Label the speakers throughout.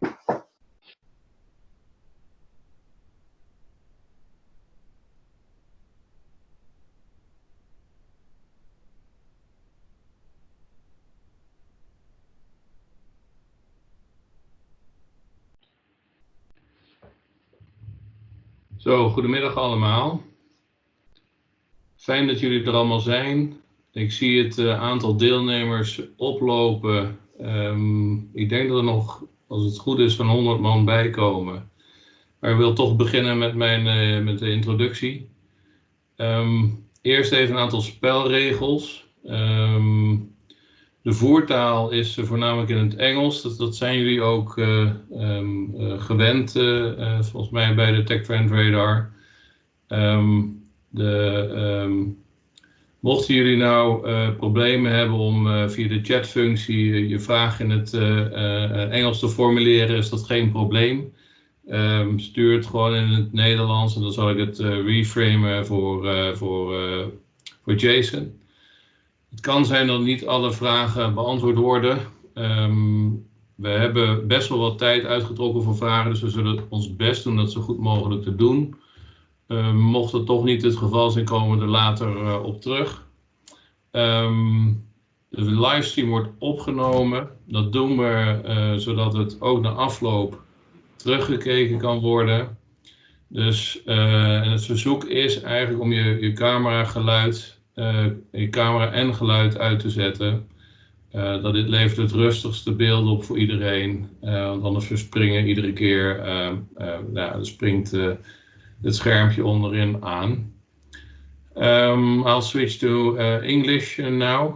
Speaker 1: Zo, goedemiddag allemaal. Fijn dat jullie er allemaal zijn. Ik zie het aantal deelnemers oplopen. Ik denk dat er nog, als het goed is, van 100 man bij komen. Maar ik wil toch beginnen met de introductie. Eerst even een aantal spelregels. De voertaal is voornamelijk in het Engels. Dat zijn jullie ook gewend, volgens mij bij de Tech Trend Radar. Mochten jullie nou problemen hebben om via de chatfunctie je vraag in het Engels te formuleren, is dat geen probleem. Stuur het gewoon in het Nederlands en dan zal ik het reframen voor Jason. Het kan zijn dat niet alle vragen beantwoord worden. We hebben best wel wat tijd uitgetrokken voor vragen, dus we zullen ons best doen dat zo goed mogelijk te doen. Mocht dat toch niet het geval zijn, komen we er later op terug. De livestream wordt opgenomen. Dat doen we zodat het ook na afloop teruggekeken kan worden. Dus het verzoek is eigenlijk om je camera en geluid uit te zetten. Dat dit levert het rustigste beeld op voor iedereen. Want anders verspringen iedere keer. Er springt het schermpje onderin aan. I'll switch to English now.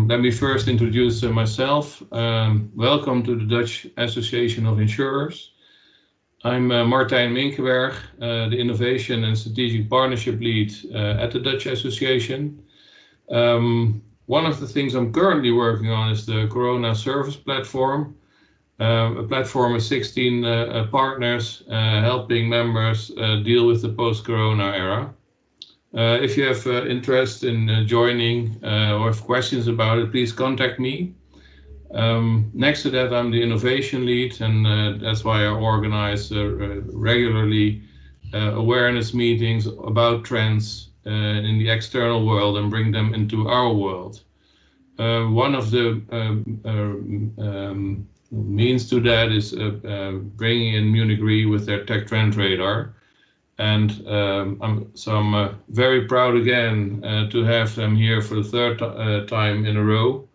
Speaker 1: Let me first introduce myself. Welcome to the Dutch Association of Insurers. I'm Martijn Minkenberg, the Innovation and Strategic Partnership Lead at the Dutch Association. One of the things I'm currently working on is the Corona Service Platform. A platform with 16 partners helping members deal with the post-corona era. If you have interest in joining or have questions about it, please contact me. Next to that, I'm the innovation lead, and that's why I organize regularly awareness meetings about trends in the external world and bring them into our world. One of the means to that is bringing in MunichRE with their Tech Trend Radar. And I'm very proud again to have them here for the third time in a row.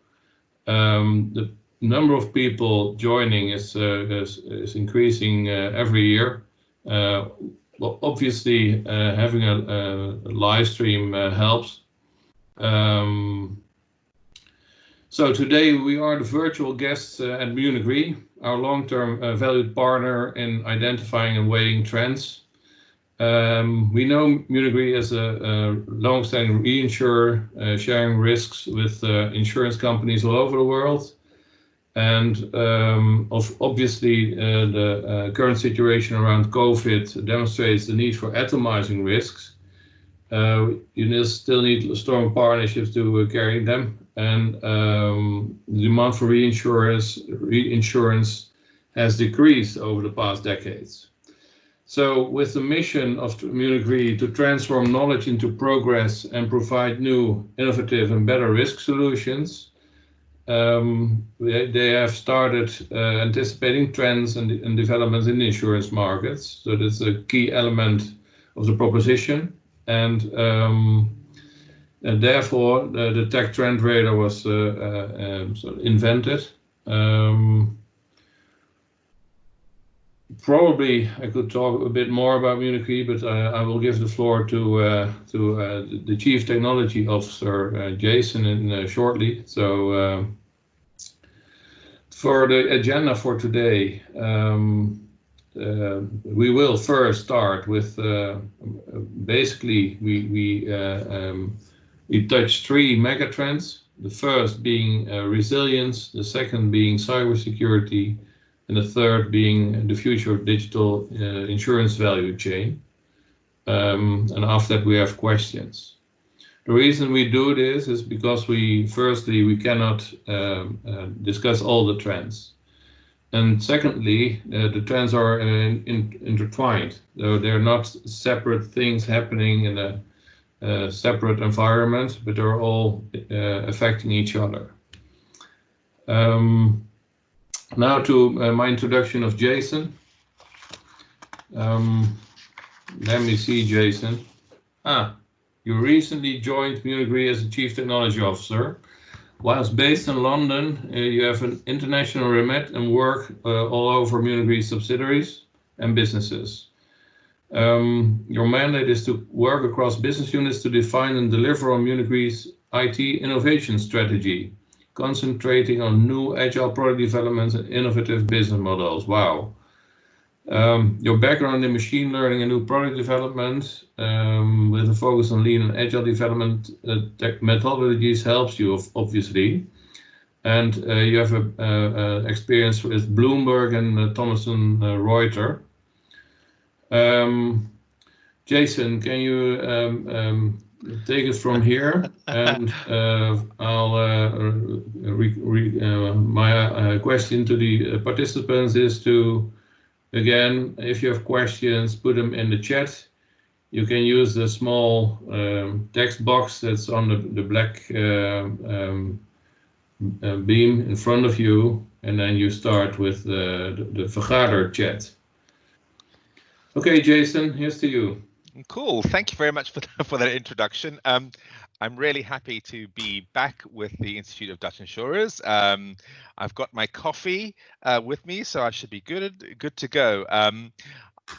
Speaker 1: The number of people joining is increasing every year. Well, obviously, having a live stream helps. So today we are the virtual guests at MunichRE, our long-term valued partner in identifying and weighing trends. We know MunichRE as a long-standing reinsurer, sharing risks with insurance companies all over the world. And obviously the current situation around COVID demonstrates the need for atomizing risks. You still need strong partnerships to carry them. And the demand for reinsurance has decreased over the past decades. So with the mission of MunichRE to transform knowledge into progress and provide new, innovative and better risk solutions, they have started anticipating trends and developments in the insurance markets. So that's a key element of the proposition. And therefore, the Tech Trend Radar was sort of invented. Probably I could talk a bit more about MunichRE, but I will give the floor to the Chief Technology Officer, Jason, shortly. So for the agenda for today, we will first start with basically we touch three megatrends. The first being resilience, the second being cybersecurity, and the third being the future of digital insurance value chain. And after that we have questions. The reason we do this is because we cannot discuss all the trends. And secondly, the trends are intertwined. So they're not separate things happening in a separate environment, but they're all affecting each other. Now to my introduction of Jason. Let me see, Jason. You recently joined MunichRE as a Chief Technology Officer. Whilst based in London, you have an international remit and work all over MunichRE subsidiaries and businesses. Your mandate is to work across business units to define and deliver on MunichRE's IT innovation strategy, concentrating on new agile product development and innovative business models. Wow. Your background in machine learning and new product development with a focus on lean and agile development methodologies helps you, obviously. And you have experience with Bloomberg and Thomson Reuters. Jason, can you take it from here? And my question to the participants is to, again, if you have questions, put them in the chat. You can use the small text box that's on the black beam in front of you, and then you start with the Vergader chat. Okay, Jason, here's to you.
Speaker 2: Cool. Thank you very much for that introduction. I'm really happy to be back with the Institute of Dutch Insurers. I've got my coffee with me, so I should be good to go.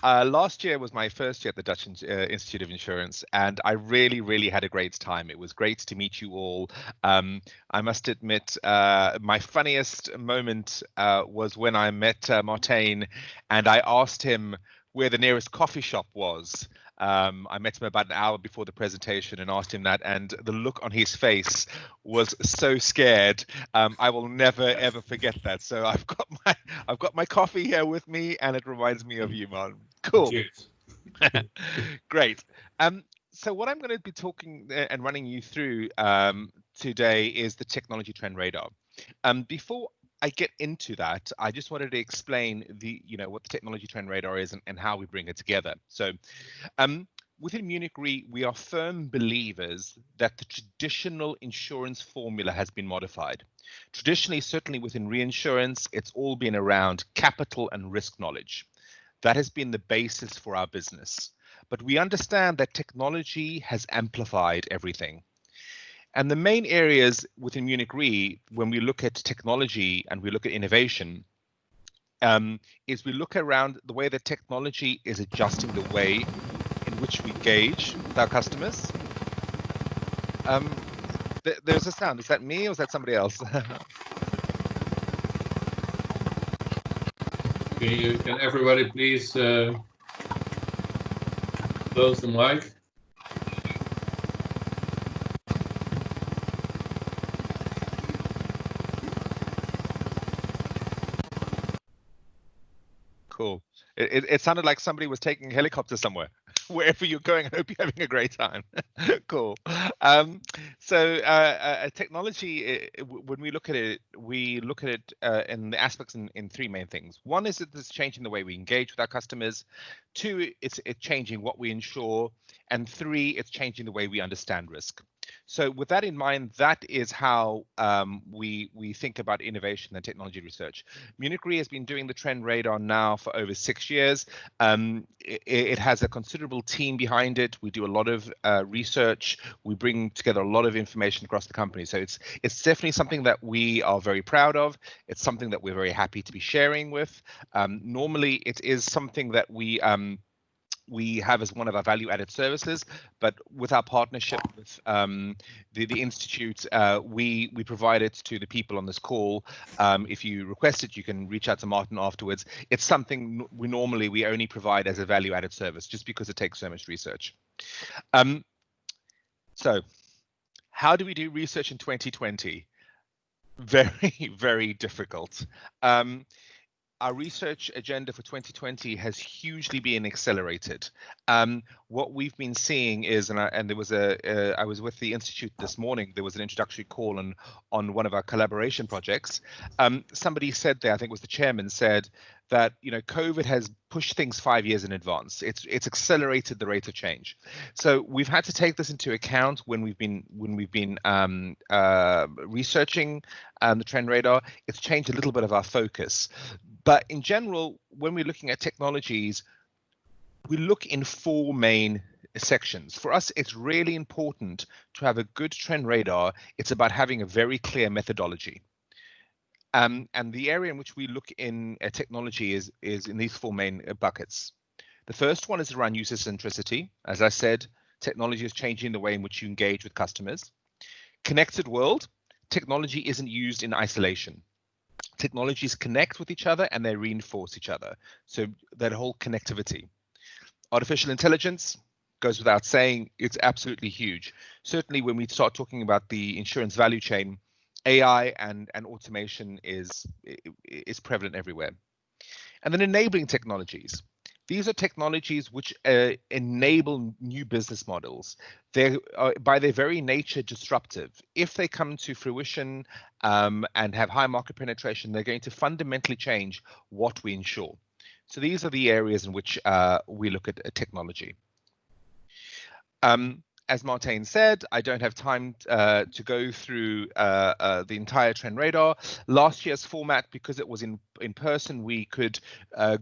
Speaker 2: Last year was my first year at the Dutch Institute of Insurance, and I really had a great time. It was great to meet you all. I must admit, my funniest moment was when I met Martijn, and I asked him where the nearest coffee shop was. I met him about an hour before the presentation and asked him that, and the look on his face was so scared. I will never ever forget that. So I've got my coffee here with me, and it reminds me of you, man. Cool. Great. So what I'm going to be talking and running you through today is the technology trend radar. Before I get into that, I just wanted to explain what the technology trend radar is and how we bring it together. So within MunichRE, we are firm believers that the traditional insurance formula has been modified. Traditionally, certainly within reinsurance, it's all been around capital and risk knowledge. That has been the basis for our business. But we understand that technology has amplified everything. And the main areas within MunichRE, when we look at technology and we look at innovation, is we look around the way that technology is adjusting the way in which we engage with our customers. There's a sound. Is that me or is that somebody else?
Speaker 1: Can everybody please close the mic?
Speaker 2: Cool. It sounded like somebody was taking a helicopter somewhere. Wherever you're going, I hope you're having a great time. Cool. So technology, when we look at it in the aspects in three main things. One is that it's changing the way we engage with our customers. Two, it's changing what we insure. And three, it's changing the way we understand risk. So with that in mind, that is how we think about innovation and technology research. MunichRE has been doing the trend radar now for over 6 years. It has a considerable team behind it. We do a lot of research. We bring together a lot of information across the company. So it's definitely something that we are very proud of. It's something that we're very happy to be sharing with. Normally, it is something that we have as one of our value-added services, but with our partnership with the Institute, we provide it to the people on this call. If you request it, you can reach out to Martin afterwards. It's something we only provide as a value-added service, just because it takes so much research. So how do we do research in 2020? Very, very difficult. our research agenda for 2020 has hugely been accelerated. What we've been seeing is, and there was I was with the Institute this morning, there was an introductory call on one of our collaboration projects. Somebody said there, I think it was the chairman, said that COVID has pushed things 5 years in advance. It's accelerated the rate of change. So we've had to take this into account when we've been researching the trend radar. It's changed a little bit of our focus, but in general, when we're looking at technologies, we look in 4 main sections. For us, it's really important to have a good trend radar. It's about having a very clear methodology. And the area in which we look in technology is in these 4 main buckets. The first one is around user centricity. As I said, technology is changing the way in which you engage with customers. Connected world, technology isn't used in isolation. Technologies connect with each other and they reinforce each other. So that whole connectivity. Artificial intelligence goes without saying, it's absolutely huge. Certainly when we start talking about the insurance value chain, AI and automation is prevalent everywhere. And then enabling technologies. These are technologies which enable new business models. They're by their very nature disruptive. If they come to fruition and have high market penetration, they're going to fundamentally change what we insure. So these are the areas in which we look at technology. As Martijn said, I don't have time to go through the entire trend radar. Last year's format, because it was in person, we could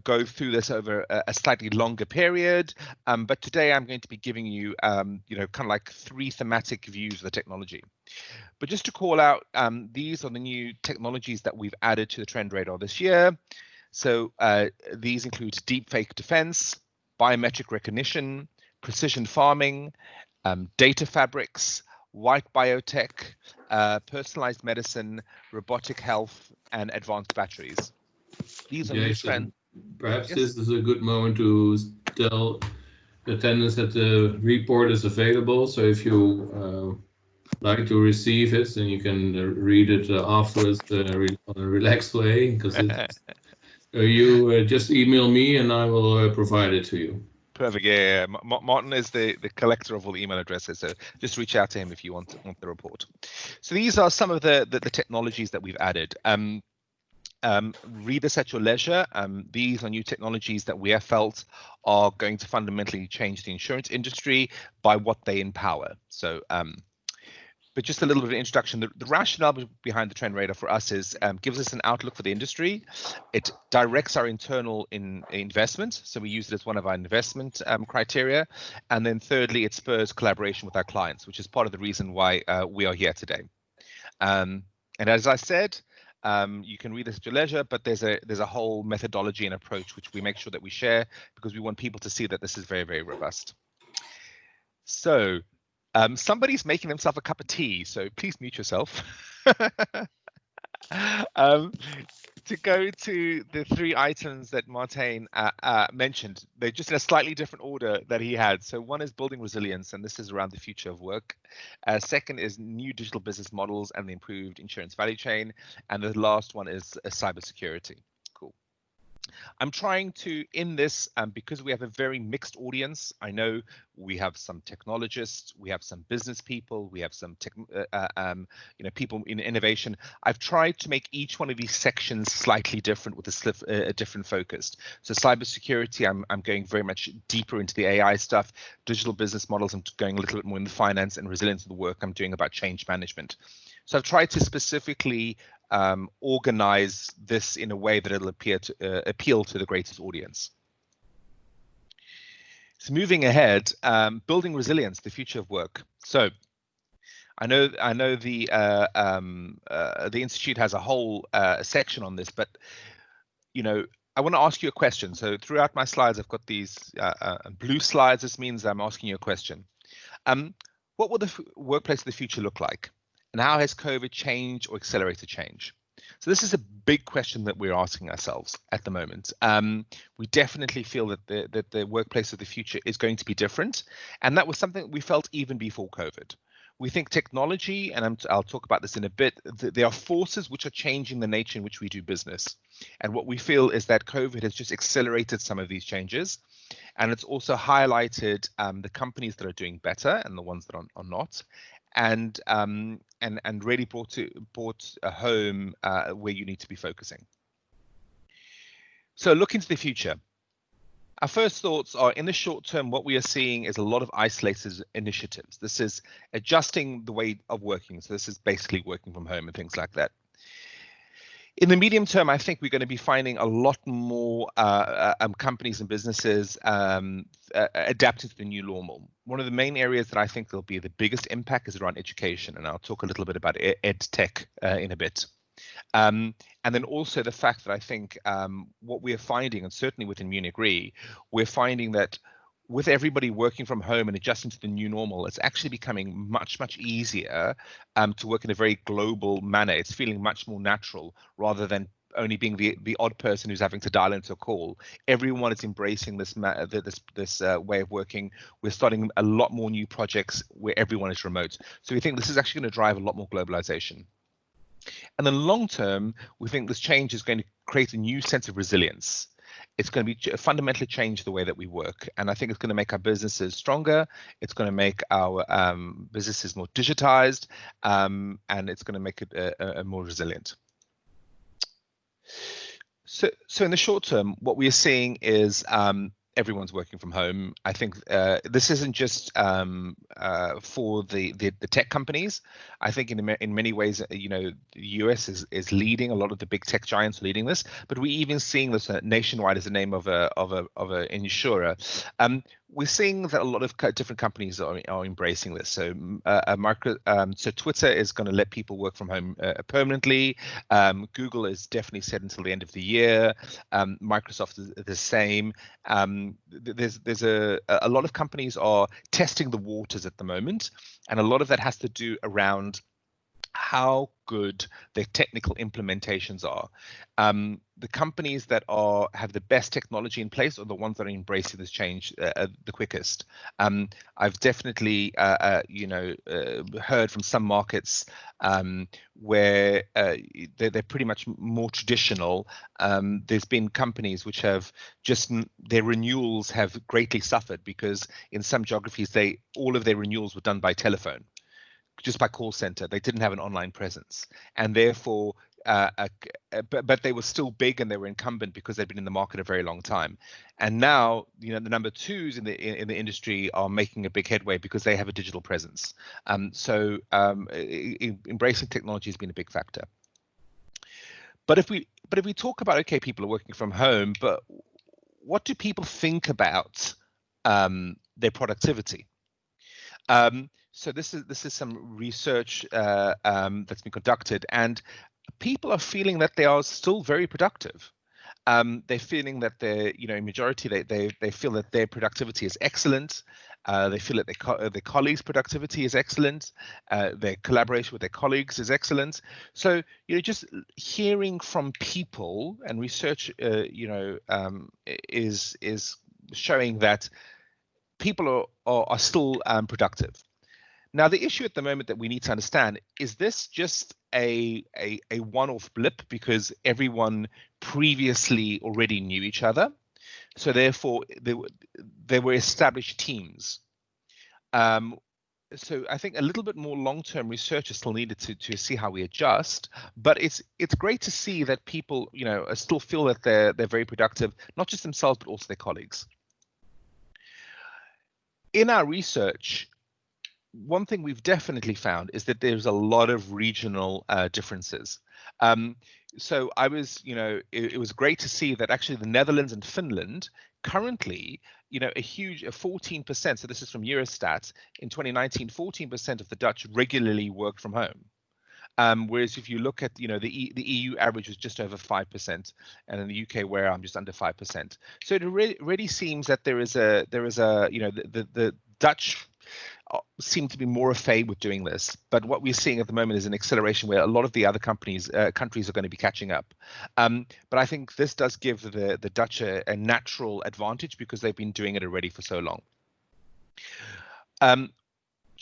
Speaker 2: go through this over a slightly longer period. But today I'm going to be giving you, kind of like 3 thematic views of the technology. But just to call out, these are the new technologies that we've added to the trend radar this year. So these include deepfake defense, biometric recognition, precision farming, data fabrics, white biotech, personalized medicine, robotic health, and advanced batteries. These are new trends.
Speaker 1: Perhaps yes. This is a good moment to tell the attendants that the report is available. So if you like to receive it, then you can read it afterwards on a relaxed way. Because you just email me and I will provide it to you.
Speaker 2: Perfect. Yeah. Martin is the collector of all the email addresses, so just reach out to him if you want the report. So these are some of the technologies that we've added. Read this at your leisure. These are new technologies that we have felt are going to fundamentally change the insurance industry by what they empower. So but just a little bit of introduction. The rationale behind the trend radar for us is gives us an outlook for the industry. It directs our internal investment, so we use it as one of our investment criteria. And then thirdly, it spurs collaboration with our clients, which is part of the reason why we are here today. And as I said, you can read this at your leisure, but there's a whole methodology and approach which we make sure that we share because we want people to see that this is very, very robust. So. Somebody's making themselves a cup of tea, so please mute yourself. To go to the 3 items that Martijn mentioned, they're just in a slightly different order that he had. So one is building resilience, and this is around the future of work. Second is new digital business models and the improved insurance value chain. And the last one is cybersecurity. Cool. I'm trying to, in this, because we have a very mixed audience. I know we have some technologists, we have some business people, we have some people in innovation. I've tried to make each one of these sections slightly different with a different focus. So cybersecurity, I'm going very much deeper into the AI stuff. Digital business models, I'm going a little bit more in the finance, and resilience of the work I'm doing about change management. So I've tried to specifically organize this in a way that it'll appeal to the greatest audience. So moving ahead, building resilience, the future of work. So I know the Institute has a whole section on this, but I want to ask you a question. So throughout my slides, I've got these blue slides. This means I'm asking you a question. What will the workplace of the future look like? And how has COVID changed or accelerated change? So this is a big question that we're asking ourselves at the moment. We definitely feel that the workplace of the future is going to be different. And that was something we felt even before COVID. We think technology, and I'll talk about this in a bit, there are forces which are changing the nature in which we do business. And what we feel is that COVID has just accelerated some of these changes. And it's also highlighted the companies that are doing better and the ones that are not. And really brought a home where you need to be focusing. So look into the future. Our first thoughts are, in the short term, what we are seeing is a lot of isolated initiatives. This is adjusting the way of working. So this is basically working from home and things like that. In the medium term, I think we're going to be finding a lot more companies and businesses adapting to the new normal. One of the main areas that I think there'll be the biggest impact is around education, and I'll talk a little bit about ed tech in a bit. And then also the fact that I think what we are finding, and certainly within MunichRE, we're finding that with everybody working from home and adjusting to the new normal, it's actually becoming much, much easier to work in a very global manner. It's feeling much more natural rather than only being the odd person who's having to dial into a call. Everyone is embracing this way of working. We're starting a lot more new projects where everyone is remote. So we think this is actually going to drive a lot more globalization. And then long term, we think this change is going to create a new sense of resilience. It's going to be fundamentally change the way that we work. And I think it's going to make our businesses stronger. It's going to make our businesses more digitized, and it's going to make it more resilient. So in the short term, what we are seeing is everyone's working from home. I think this isn't just for the tech companies. I think in many ways, you know, the US is leading. A lot of the big tech giants are leading this, but we're even seeing this nationwide as the name of a insurer. We're seeing that a lot of different companies are embracing this. So so Twitter is going to let people work from home permanently. Google is definitely said until the end of the year. Microsoft is the same. There's a lot of companies are testing the waters at the moment, and a lot of that has to do around how good their technical implementations are. The companies that have the best technology in place are the ones that are embracing this change the quickest. I've definitely, heard from some markets where they're pretty much more traditional. There's been companies which have their renewals have greatly suffered because in some geographies all of their renewals were done by telephone, just by call center. They didn't have an online presence, and therefore but they were still big and they were incumbent because they'd been in the market a very long time. And now, you know, the number twos in the industry are making a big headway because they have a digital presence. So embracing technology has been a big factor. But if we talk about, okay, people are working from home, but what do people think about their productivity? So this is some research that's been conducted, and people are feeling that they are still very productive. They're feeling that in majority, they feel that their productivity is excellent. They feel that their colleagues' productivity is excellent. Their collaboration with their colleagues is excellent. So, just hearing from people, and research, is showing that people are still productive. Now, the issue at the moment that we need to understand is this just a one-off blip because everyone previously already knew each other, so therefore there were established teams. So I think a little bit more long-term research is still needed to see how we adjust. But it's great to see that people still feel that they're very productive, not just themselves but also their colleagues. In our research, one thing we've definitely found is that there's a lot of regional differences. So I was, it was great to see that actually the Netherlands and Finland currently, a huge 14%. So this is from Eurostat. In 2019, 14% of the Dutch regularly work from home. Whereas if you look at, the EU average was just over 5%, and in the UK, where I'm just under 5%. So it really seems that there is a the Dutch seem to be more au fait with doing this, but what we're seeing at the moment is an acceleration where a lot of the other countries are going to be catching up. But I think this does give the Dutch a natural advantage because they've been doing it already for so long.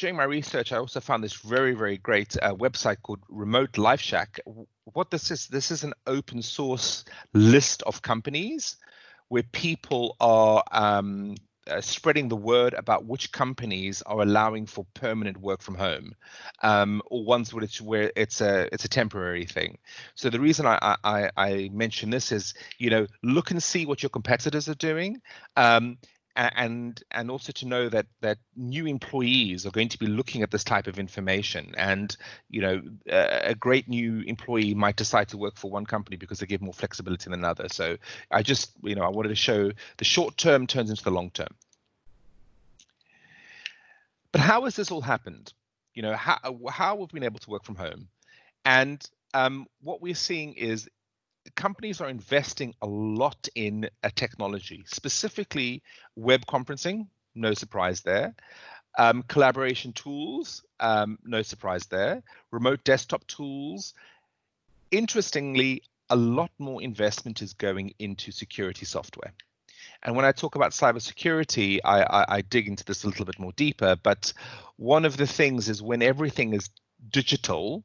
Speaker 2: during my research, I also found this very, very great website called Remote Life Shack. What this is an open source list of companies where people are spreading the word about which companies are allowing for permanent work from home, or ones where it's a temporary thing. So the reason I mention this is, look and see what your competitors are doing. And also to know that new employees are going to be looking at this type of information, and a great new employee might decide to work for one company because they give more flexibility than another. So I just I wanted to show the short term turns into the long term. But how has this all happened? How we've been able to work from home, and what we're seeing is companies are investing a lot in technology, specifically web conferencing, no surprise there. Collaboration tools, no surprise there. Remote desktop tools. Interestingly, a lot more investment is going into security software. And when I talk about cybersecurity, I dig into this a little bit more deeper. But one of the things is when everything is digital,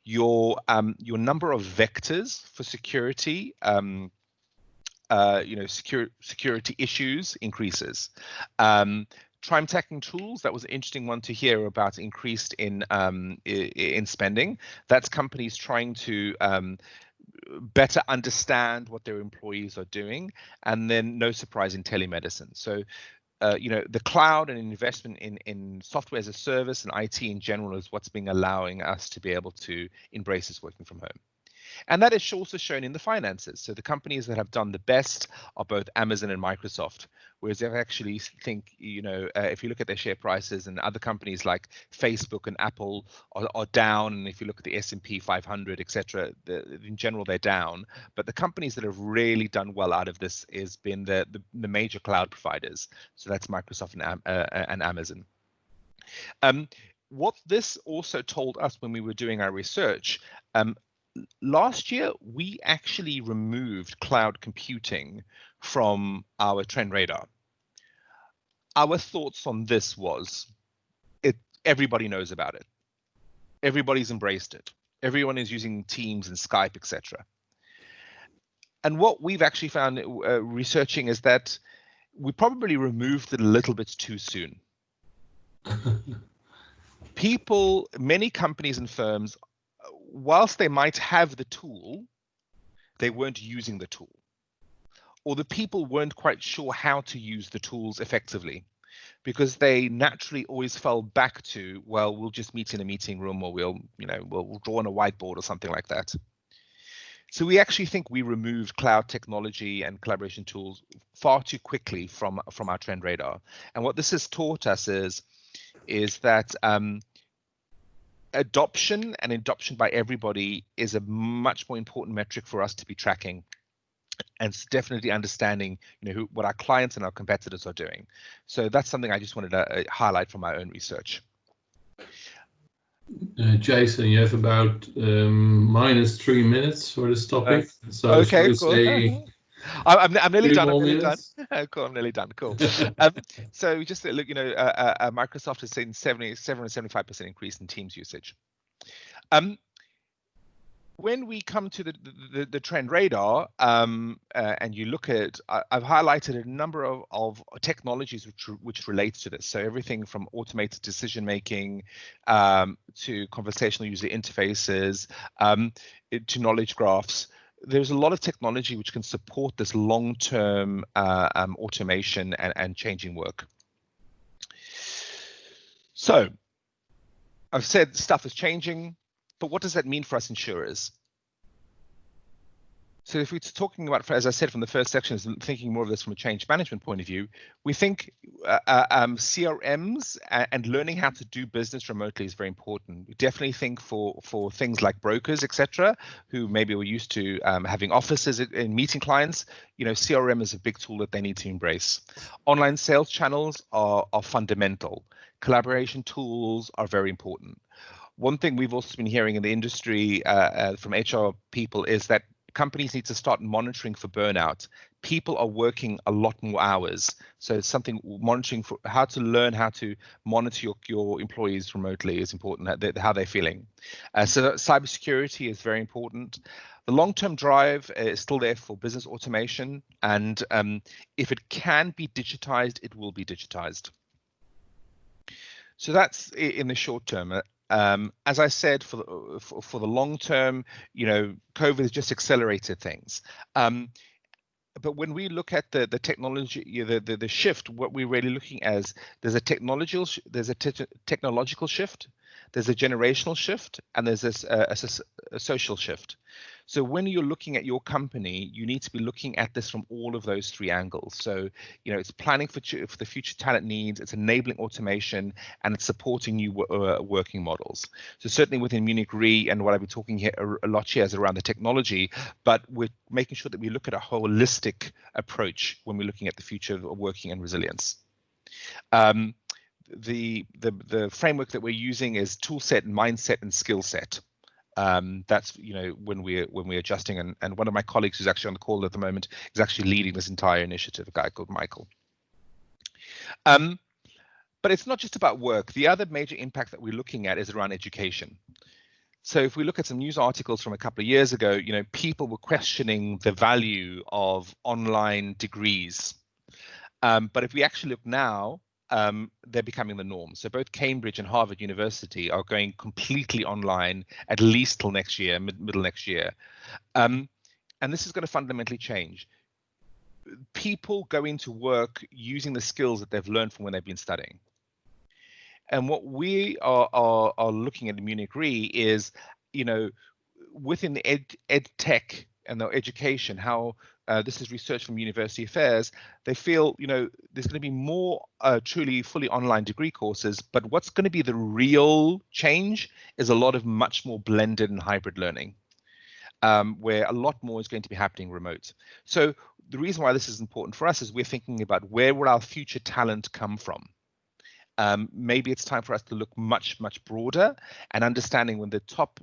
Speaker 2: your number of vectors for security, security issues increases. Time tracking tools, that was an interesting one to hear about, increased in spending. That's companies trying to better understand what their employees are doing, and then no surprise in telemedicine. So the cloud and investment in software as a service and IT in general is what's been allowing us to be able to embrace this working from home. And that is also shown in the finances. So the companies that have done the best are both Amazon and Microsoft, whereas I actually think, if you look at their share prices, and other companies like Facebook and Apple are down, and if you look at the S&P 500, etc., in general, they're down. But the companies that have really done well out of this has been the major cloud providers. So that's Microsoft and Amazon. What this also told us when we were doing our research, last year, we actually removed cloud computing from our trend radar. Our thoughts on this was, everybody knows about it. Everybody's embraced it. Everyone is using Teams and Skype, etc. And what we've actually found researching is that we probably removed it a little bit too soon. Many companies and firms, whilst they might have the tool, they weren't using the tool, or the people weren't quite sure how to use the tools effectively, because they naturally always fell back to, well, we'll just meet in a meeting room, or we'll draw on a whiteboard or something like that. So we actually think we removed cloud technology and collaboration tools far too quickly from our trend radar. And what this has taught us is that adoption by everybody is a much more important metric for us to be tracking, and it's definitely understanding what our clients and our competitors are doing. So that's something I just wanted to highlight from my own research.
Speaker 1: Jason, you have about -3 minutes for this topic. So
Speaker 2: okay, cool. I'm nearly done. I'm nearly done. Cool, I'm nearly done. Cool. So just look, Microsoft has seen 75% increase in Teams usage. When we come to the trend radar, and you look at, I've highlighted a number of technologies which relates to this. So everything from automated decision making to conversational user interfaces to knowledge graphs. There's a lot of technology which can support this long-term automation and changing work. So I've said stuff is changing, but what does that mean for us insurers? So if we're talking about, as I said from the first section, is thinking more of this from a change management point of view, we think CRMs and learning how to do business remotely is very important. We definitely think for things like brokers, etc., who maybe were used to having offices and meeting clients, CRM is a big tool that they need to embrace. Online sales channels are fundamental. Collaboration tools are very important. One thing we've also been hearing in the industry from HR people is that companies need to start monitoring for burnout, people are working a lot more hours. So it's something monitoring for how to learn how to monitor your employees remotely is important, how they're feeling. So cybersecurity is very important. The long-term drive is still there for business automation, and if it can be digitized, it will be digitized. So that's in the short term. As I said, for the long term, COVID has just accelerated things. But when we look at the technology, the shift, what we're really looking at is there's a technological shift, there's a generational shift, and there's a social shift. So when you're looking at your company, you need to be looking at this from all of those three angles. So it's planning for the future talent needs, it's enabling automation, and it's supporting new working models. So certainly within MunichRE, and what I've been talking here a lot here is around the technology, but we're making sure that we look at a holistic approach when we're looking at the future of working and resilience. The framework that we're using is toolset, mindset, and skill set. That's when we're adjusting, and one of my colleagues who's actually on the call at the moment is actually leading this entire initiative, a guy called Michael. But it's not just about work. The other major impact that we're looking at is around education. So if we look at some news articles from a couple of years ago, people were questioning the value of online degrees. But if we actually look now, they're becoming the norm. So both Cambridge and Harvard University are going completely online at least till next year, middle next year. And this is going to fundamentally change. People go into work using the skills that they've learned from when they've been studying. And what we are looking at in MunichRE is, within the ed tech and the education, how this is research from University Affairs, they feel, there's going to be more truly fully online degree courses, but what's going to be the real change is a lot of much more blended and hybrid learning, where a lot more is going to be happening remote. So the reason why this is important for us is we're thinking about where will our future talent come from? Maybe it's time for us to look much, much broader and understanding when the top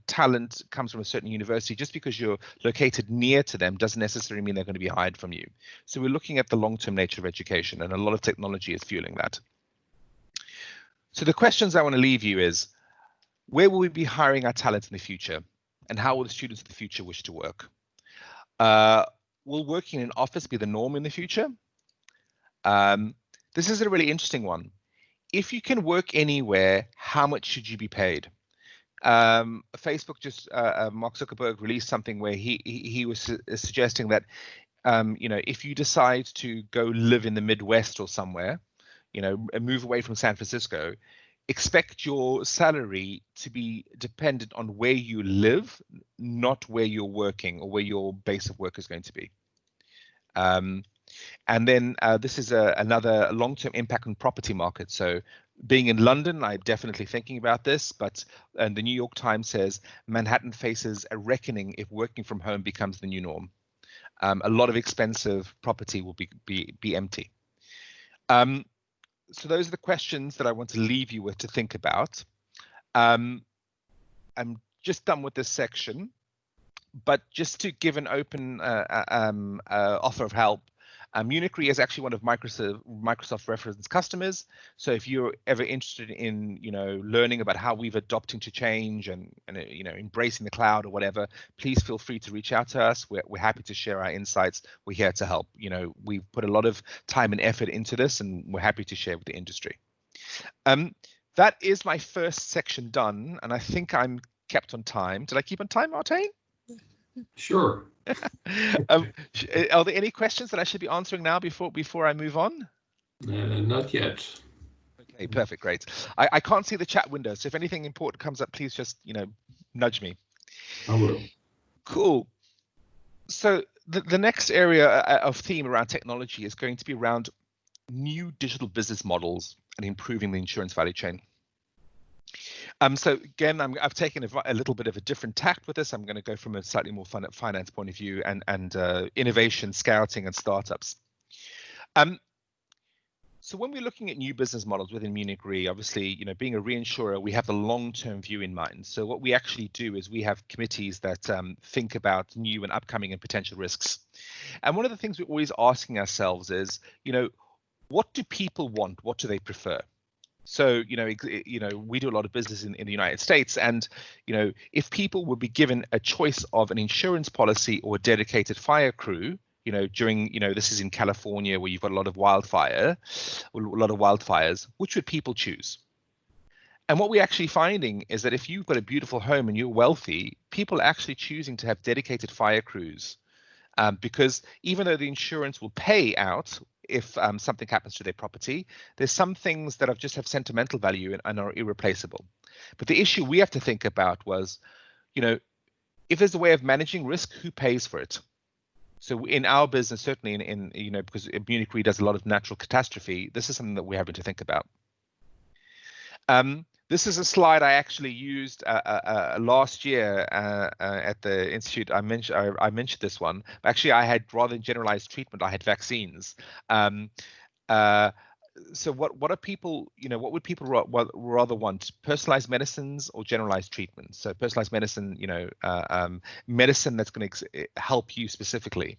Speaker 2: talent comes from a certain university, just because you're located near to them doesn't necessarily mean they're going to be hired from you. So we're looking at the long-term nature of education, and a lot of technology is fueling that. So the questions I want to leave you is, where will we be hiring our talent in the future? And how will the students of the future wish to work? Will working in an office be the norm in the future? This is a really interesting one. If you can work anywhere, how much should you be paid? Facebook Mark Zuckerberg released something where he was suggesting that, if you decide to go live in the Midwest or somewhere, and move away from San Francisco, expect your salary to be dependent on where you live, not where you're working or where your base of work is going to be. And then this is another long-term impact on property market. So being in London, I'm definitely thinking about this, but the New York Times says Manhattan faces a reckoning if working from home becomes the new norm. A lot of expensive property will be empty. So those are the questions that I want to leave you with to think about. I'm just done with this section, but just to give an open offer of help, MunichRE is actually one of Microsoft reference customers. So if you're ever interested in, learning about how we've adopting to change and embracing the cloud or whatever, please feel free to reach out to us. We're happy to share our insights. We're here to help. We've put a lot of time and effort into this, and we're happy to share with the industry. That is my first section done, and I think I'm kept on time. Did I keep on time, Martijn?
Speaker 1: Sure.
Speaker 2: Are there any questions that I should be answering now before I move on?
Speaker 1: Not yet.
Speaker 2: Okay, perfect, great. I can't see the chat window, so if anything important comes up, please just nudge me.
Speaker 1: I will.
Speaker 2: Cool. So the next area of theme around technology is going to be around new digital business models and improving the insurance value chain. So again, I've taken a little bit of a different tack with this. I'm going to go from a slightly more finance point of view and innovation, scouting, and startups. So when we're looking at new business models within MunichRE, obviously, being a reinsurer, we have the long-term view in mind. So what we actually do is we have committees that think about new and upcoming and potential risks. And one of the things we're always asking ourselves is, what do people want? What do they prefer? So, we do a lot of business in the United States, and, if people would be given a choice of an insurance policy or a dedicated fire crew, during, this is in California where you've got a lot of wildfires, which would people choose? And what we're actually finding is that if you've got a beautiful home and you're wealthy, people are actually choosing to have dedicated fire crews, because even though the insurance will pay out if something happens to their property, there's some things that just have sentimental value and are irreplaceable. But the issue we have to think about was, if there's a way of managing risk, who pays for it? So in our business, certainly in because MunichRE does a lot of natural catastrophe, this is something that we're having to think about. This is a slide I actually used last year at the institute. I mentioned this one. Actually, I had, rather than generalized treatment, I had vaccines. So what are people, what would people rather want? Personalized medicines or generalized treatment? So personalized medicine, medicine that's going to help you specifically.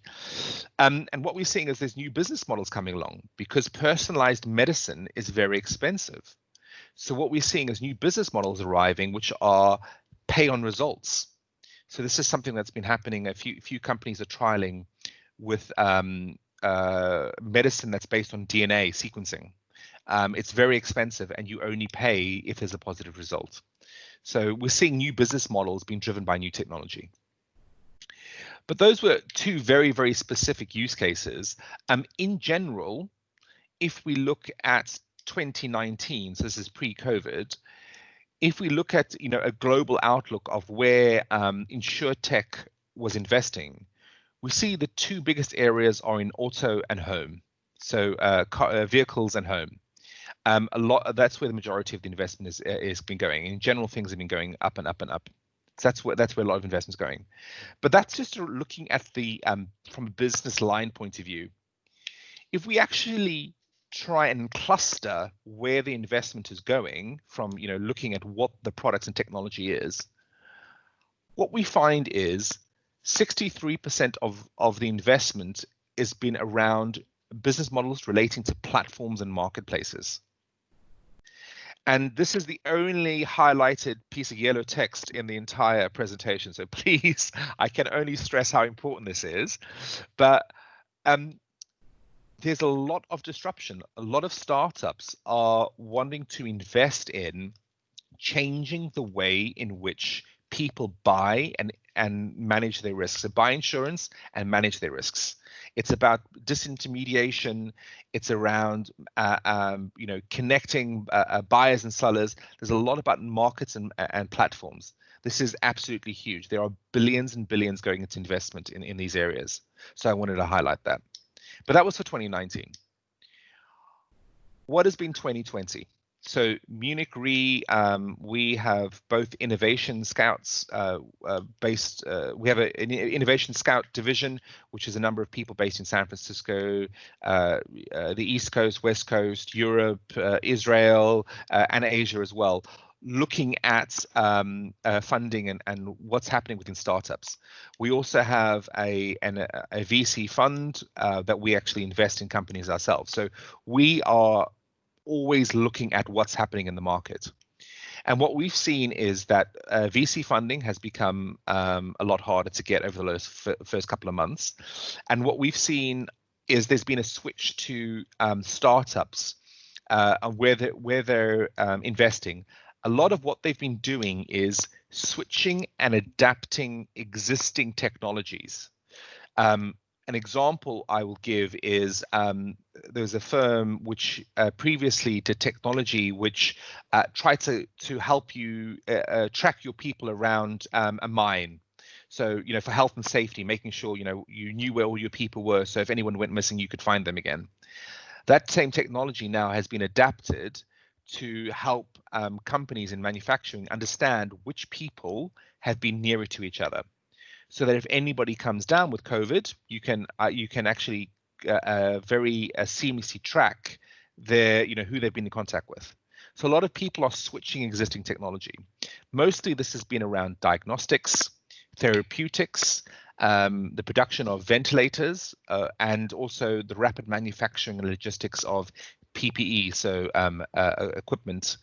Speaker 2: And what we're seeing is there's new business models coming along because personalized medicine is very expensive. So what we're seeing is new business models arriving, which are pay on results. So this is something that's been happening. A few companies are trialing with medicine that's based on DNA sequencing. It's very expensive, and you only pay if there's a positive result. So we're seeing new business models being driven by new technology. But those were two very, very specific use cases. In general, if we look at 2019, so this is pre-COVID, if we look at a global outlook of where InsurTech was investing, we see the two biggest areas are in auto and home, so vehicles and home. That's where the majority of the investment is been going. In general, things have been going up and up and up. So that's where a lot of investment's going. But that's just looking at the from a business line point of view. If we actually try and cluster where the investment is going from, looking at what the products and technology is, what we find is 63% of the investment has been around business models relating to platforms and marketplaces. And this is the only highlighted piece of yellow text in the entire presentation. So please, I can only stress how important this is. But there's a lot of disruption. A lot of startups are wanting to invest in changing the way in which people buy and manage their risks. So buy insurance and manage their risks. It's about disintermediation. It's around connecting buyers and sellers. There's a lot about markets and platforms. This is absolutely huge. There are billions and billions going into investment in these areas. So I wanted to highlight that. But that was for 2019. What has been 2020? So MunichRE, we have both innovation scouts we have an innovation scout division, which is a number of people based in San Francisco, the East Coast, West Coast, Europe, Israel, and Asia as well, looking at funding and what's happening within startups. We also have a VC fund that we actually invest in companies ourselves. So we are always looking at what's happening in the market. And what we've seen is that VC funding has become a lot harder to get over the first couple of months. And what we've seen is there's been a switch to startups where they're investing. A lot of what they've been doing is switching and adapting existing technologies. An example I will give is there's a firm which previously did technology which tried to help you track your people around a mine. So, for health and safety, making sure, you knew where all your people were. So if anyone went missing, you could find them again. That same technology now has been adapted to help companies in manufacturing understand which people have been nearer to each other, so that if anybody comes down with COVID, you can actually very seamlessly track who they've been in contact with. So a lot of people are switching existing technology. Mostly this has been around diagnostics, therapeutics, the production of ventilators, and also the rapid manufacturing and logistics of PPE, so equipment.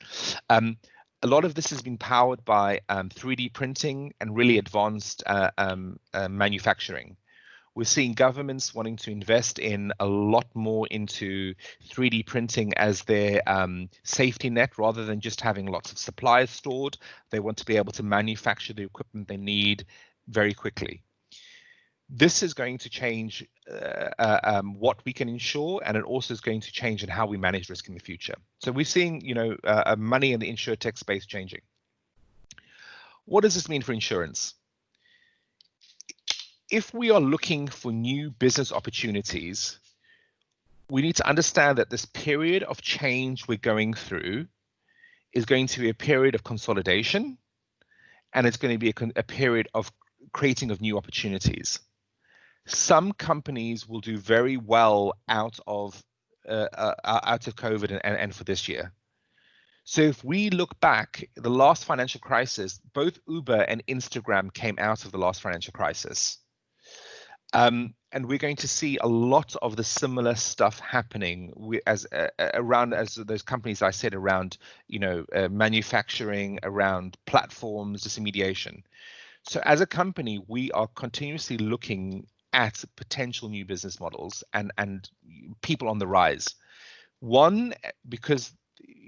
Speaker 2: A lot of this has been powered by 3D printing and really advanced manufacturing. We're seeing governments wanting to invest in a lot more into 3D printing as their safety net, rather than just having lots of supplies stored. They want to be able to manufacture the equipment they need very quickly. This is going to change what we can insure, and it also is going to change in how we manage risk in the future. So we're seeing, money in the insurtech space changing. What does this mean for insurance? If we are looking for new business opportunities, we need to understand that this period of change we're going through is going to be a period of consolidation, and it's going to be a period of creating of new opportunities. Some companies will do very well out of COVID and for this year. So if we look back, the last financial crisis, both Uber and Instagram came out of the last financial crisis. And we're going to see a lot of the similar stuff happening around those companies I said, around manufacturing, around platforms, disintermediation. So as a company, we are continuously looking at potential new business models and people on the rise. One, because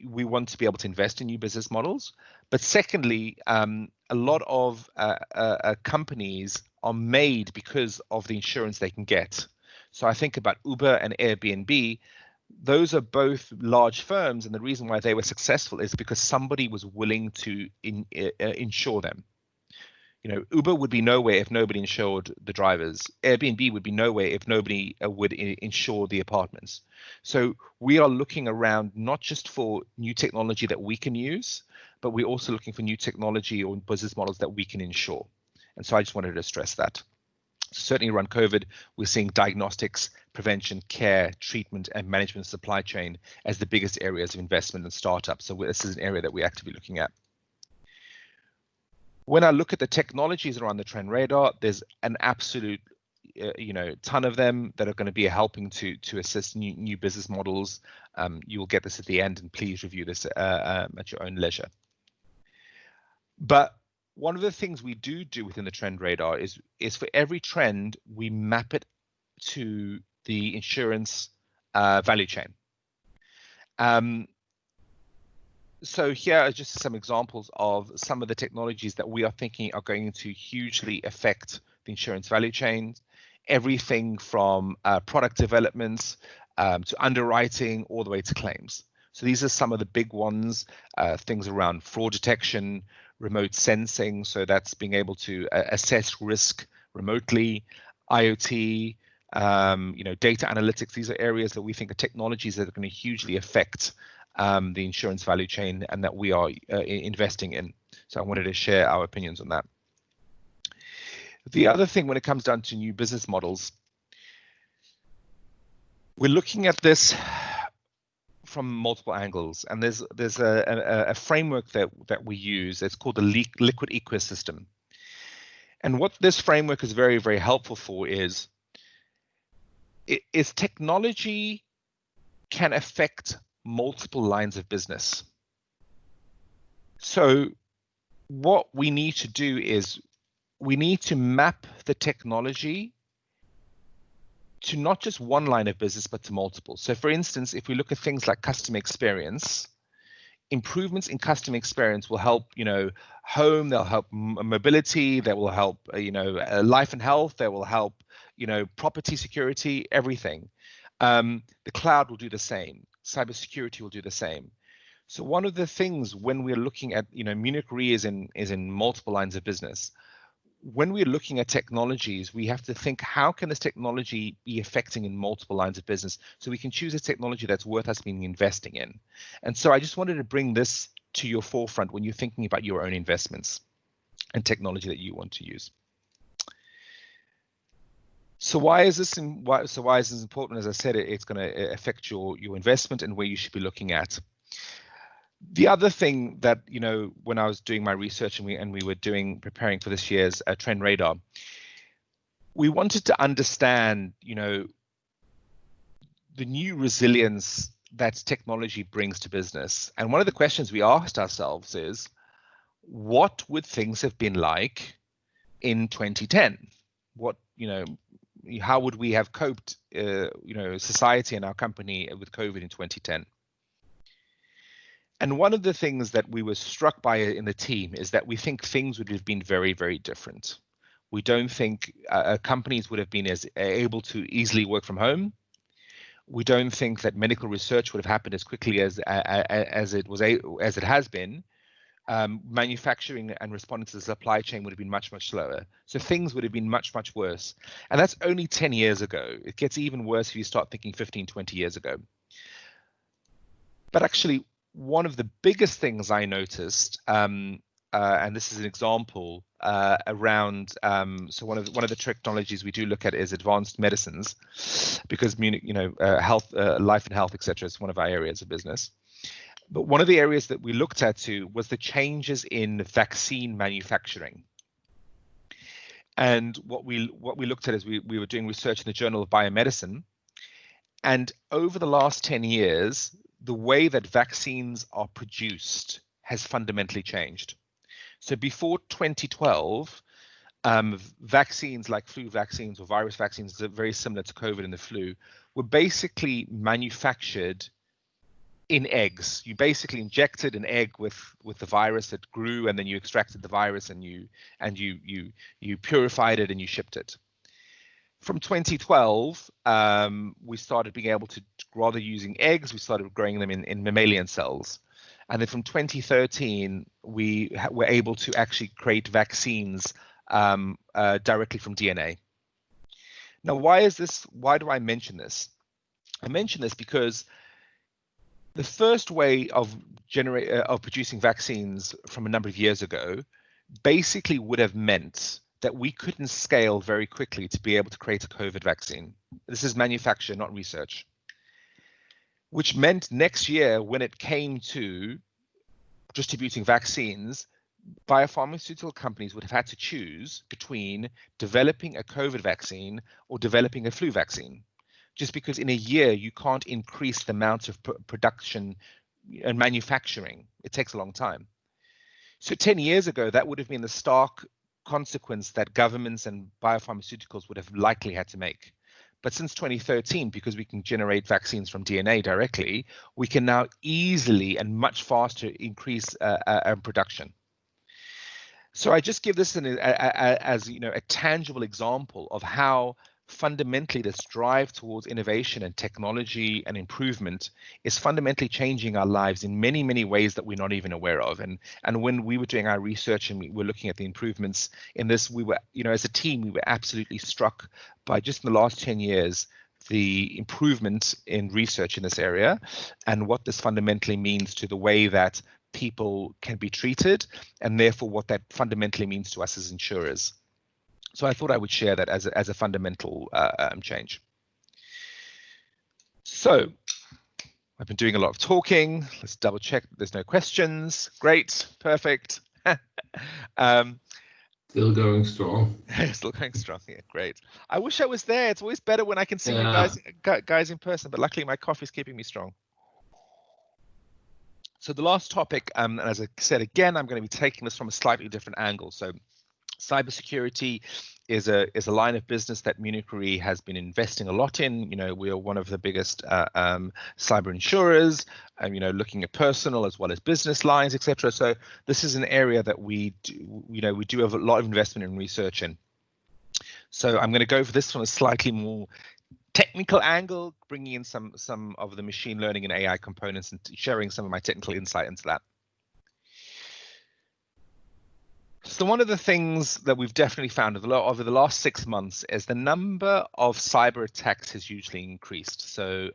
Speaker 2: we want to be able to invest in new business models, but secondly, a lot of companies are made because of the insurance they can get. So I think about Uber and Airbnb. Those are both large firms, and the reason why they were successful is because somebody was willing to insure them. Uber would be nowhere if nobody insured the drivers. Airbnb would be nowhere if nobody would insure the apartments. So we are looking around not just for new technology that we can use, but we're also looking for new technology or business models that we can insure. And so I just wanted to stress that. Certainly around COVID, we're seeing diagnostics, prevention, care, treatment, and management supply chain as the biggest areas of investment and startups. So this is an area that we're actively looking at. When I look at the technologies around the trend radar, there's an absolute, ton of them that are going to be helping to assist new business models. You will get this at the end, and please review this at your own leisure. But one of the things we do within the trend radar is for every trend, we map it to the insurance value chain. So here are just some examples of some of the technologies that we are thinking are going to hugely affect the insurance value chain. Everything from product development to underwriting all the way to claims. So these are some of the big ones, things around fraud detection, remote sensing, so that's being able to assess risk remotely, IoT, data analytics. These are areas that we think are technologies that are going to hugely affect the insurance value chain and that we are investing in. So I wanted to share our opinions on that. The other thing, when it comes down to new business models, we're looking at this from multiple angles, and there's a framework that we use. It's called the liquid ecosystem. And what this framework is very, very helpful for is technology can affect multiple lines of business. So what we need to do is we need to map the technology to not just one line of business, but to multiple. So for instance, if we look at things like customer experience, improvements in customer experience will help, home, they'll help mobility, they will help, life and health, they will help, property security, everything. The cloud will do the same. Cybersecurity will do the same. So one of the things when we're looking at, MunichRE is in multiple lines of business. When we're looking at technologies, we have to think, how can this technology be affecting in multiple lines of business, so we can choose a technology that's worth us being investing in. And so I just wanted to bring this to your forefront when you're thinking about your own investments and technology that you want to use. So why is this why is this important? As I said, it's going to affect your investment and where you should be looking at. The other thing that, when I was doing my research and we were preparing for this year's trend radar, we wanted to understand, the new resilience that technology brings to business. And one of the questions we asked ourselves is, what would things have been like in 2010? What, how would we have coped, society and our company with COVID in 2010? And one of the things that we were struck by in the team is that we think things would have been very, very different. We don't think companies would have been as able to easily work from home. We don't think that medical research would have happened as quickly as it has been. Manufacturing and responding to the supply chain would have been much, much slower. So things would have been much, much worse. And that's only 10 years ago. It gets even worse if you start thinking 15, 20 years ago. But actually, one of the biggest things I noticed, and this is an example around, so one of the technologies we do look at is advanced medicines, because health, life and health, etc. is one of our areas of business. But one of the areas that we looked at too was the changes in vaccine manufacturing. And what we looked at is we were doing research in the Journal of Biomedicine, and over the last 10 years, the way that vaccines are produced has fundamentally changed. So before 2012, vaccines like flu vaccines or virus vaccines that are very similar to COVID and the flu were basically manufactured in eggs. You basically injected an egg with the virus that grew, and then you extracted the virus and you purified it and you shipped it. From 2012, we started being able to, rather using eggs, we started growing them in mammalian cells. And then from 2013, we were able to actually create vaccines directly from DNA. Now, why is this? Why do I mention this? I mention this because the first way of producing vaccines from a number of years ago basically would have meant that we couldn't scale very quickly to be able to create a COVID vaccine. This is manufacture, not research. Which meant next year, when it came to distributing vaccines, biopharmaceutical companies would have had to choose between developing a COVID vaccine or developing a flu vaccine. Just because in a year, you can't increase the amount of production and manufacturing. It takes a long time. So 10 years ago, that would have been the stark consequence that governments and biopharmaceuticals would have likely had to make. But since 2013, because we can generate vaccines from DNA directly, we can now easily and much faster increase production. So I just give this as a tangible example of how fundamentally this drive towards innovation and technology and improvement is fundamentally changing our lives in many, many ways that we're not even aware of. And when we were doing our research and we were looking at the improvements in this, we were, as a team, we were absolutely struck by just in the last 10 years, the improvement in research in this area and what this fundamentally means to the way that people can be treated, and therefore what that fundamentally means to us as insurers. So I thought I would share that as a fundamental change. So I've been doing a lot of talking. Let's double check that there's no questions. Great, perfect.
Speaker 1: Still going strong.
Speaker 2: Still going strong. Yeah, great. I wish I was there. It's always better when I can see you guys in person, but luckily my coffee's keeping me strong. So the last topic, and as I said again, I'm going to be taking this from a slightly different angle. So cybersecurity is a line of business that MunichRE has been investing a lot in. We are one of the biggest cyber insurers, looking at personal as well as business lines, etc. So this is an area that we do have a lot of investment in research in. So I'm going to go for this from a slightly more technical angle, bringing in some of the machine learning and AI components and sharing some of my technical insight into that. So one of the things that we've definitely found over the last 6 months is the number of cyber attacks has hugely increased. So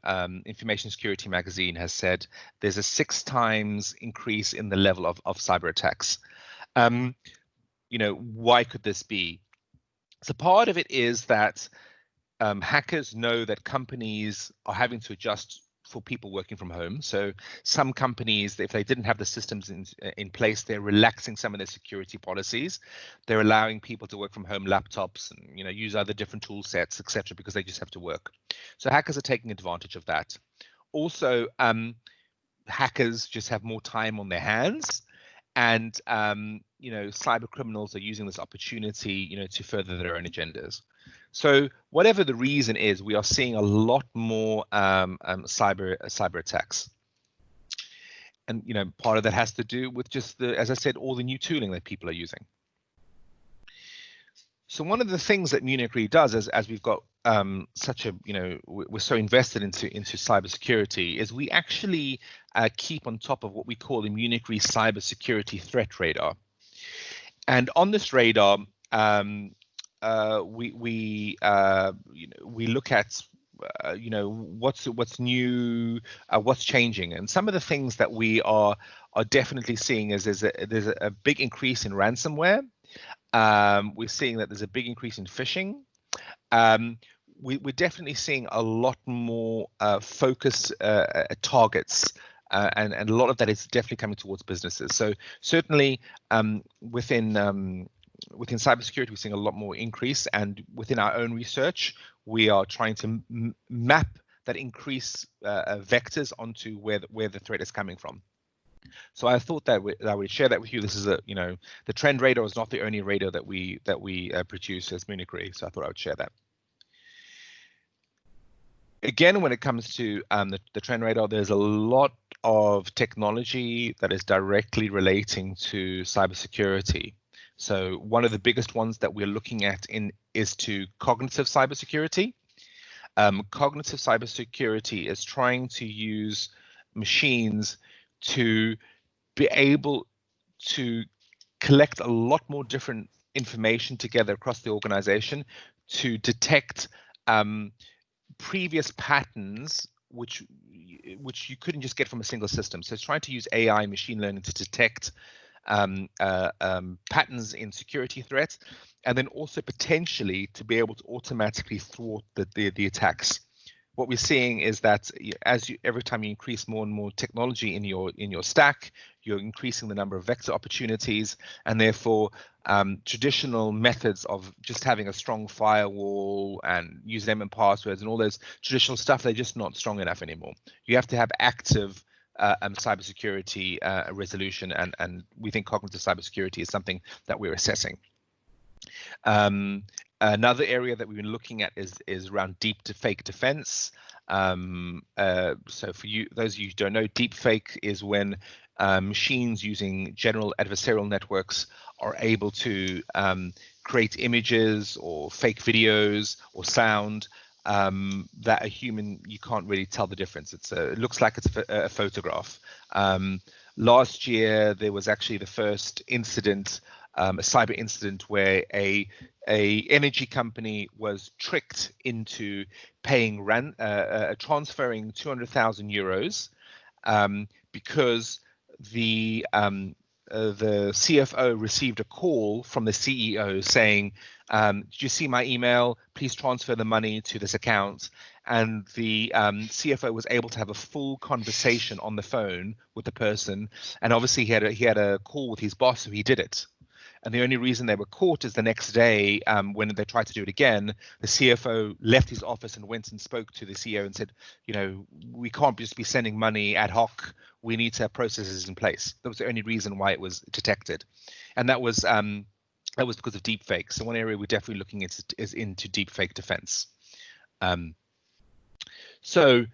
Speaker 2: Information Security Magazine has said there's a 6 times increase in the level of cyber attacks. Why could this be? So part of it is that hackers know that companies are having to adjust for people working from home. So some companies, if they didn't have the systems in place, they're relaxing some of their security policies. They're allowing people to work from home laptops and use other different tool sets, etc., because they just have to work. So hackers are taking advantage of that. Also, hackers just have more time on their hands, and cyber criminals are using this opportunity to further their own agendas. So whatever the reason is, we are seeing a lot more cyber attacks, and part of that has to do with just as I said, all the new tooling that people are using. So one of the things that MunichRE does, as we've got such a we're so invested into cybersecurity, is we actually keep on top of what we call the MunichRE cybersecurity threat radar. And on this radar, we look at what's new, what's changing, and some of the things that we are definitely seeing is there's a big increase in ransomware. We're seeing that there's a big increase in phishing. We're definitely seeing a lot more focused targets, and a lot of that is definitely coming towards businesses. So certainly within cybersecurity, we're seeing a lot more increase, and within our own research, we are trying to map that increase vectors onto where the threat is coming from. So I thought that I would share that with you. This is the trend radar is not the only radar that we produce as MunichRE, so I thought I would share that. Again, when it comes to the trend radar, there's a lot of technology that is directly relating to cybersecurity. So one of the biggest ones that we're looking at is to cognitive cybersecurity. Cognitive cybersecurity is trying to use machines to be able to collect a lot more different information together across the organization to detect previous patterns which you couldn't just get from a single system. So it's trying to use AI, machine learning, to detect patterns in security threats, and then also potentially to be able to automatically thwart the attacks. What we're seeing is that every time you increase more and more technology in your stack, you're increasing the number of vector opportunities, and therefore traditional methods of just having a strong firewall and use them and passwords and all those traditional stuff, they're just not strong enough anymore. You have to have active cybersecurity resolution, and we think cognitive cybersecurity is something that we're assessing. Another area that we've been looking at is around deep to fake defense. So for those of you who don't know, deep fake is when machines using general adversarial networks are able to create images or fake videos or sound that a human, you can't really tell the difference. It looks like it's a photograph. Last year, there was actually the first incident, a cyber incident, where a energy company was tricked into paying transferring 200,000 euros because the CFO received a call from the CEO saying, did you see my email? Please transfer the money to this account. And the CFO was able to have a full conversation on the phone with the person. And obviously he had a call with his boss, so he did it. And the only reason they were caught is the next day, when they tried to do it again, the CFO left his office and went and spoke to the CEO and said, we can't just be sending money ad hoc. We need to have processes in place. That was the only reason why it was detected. And that was because of deepfake. So one area we're definitely looking at is into deepfake defense. So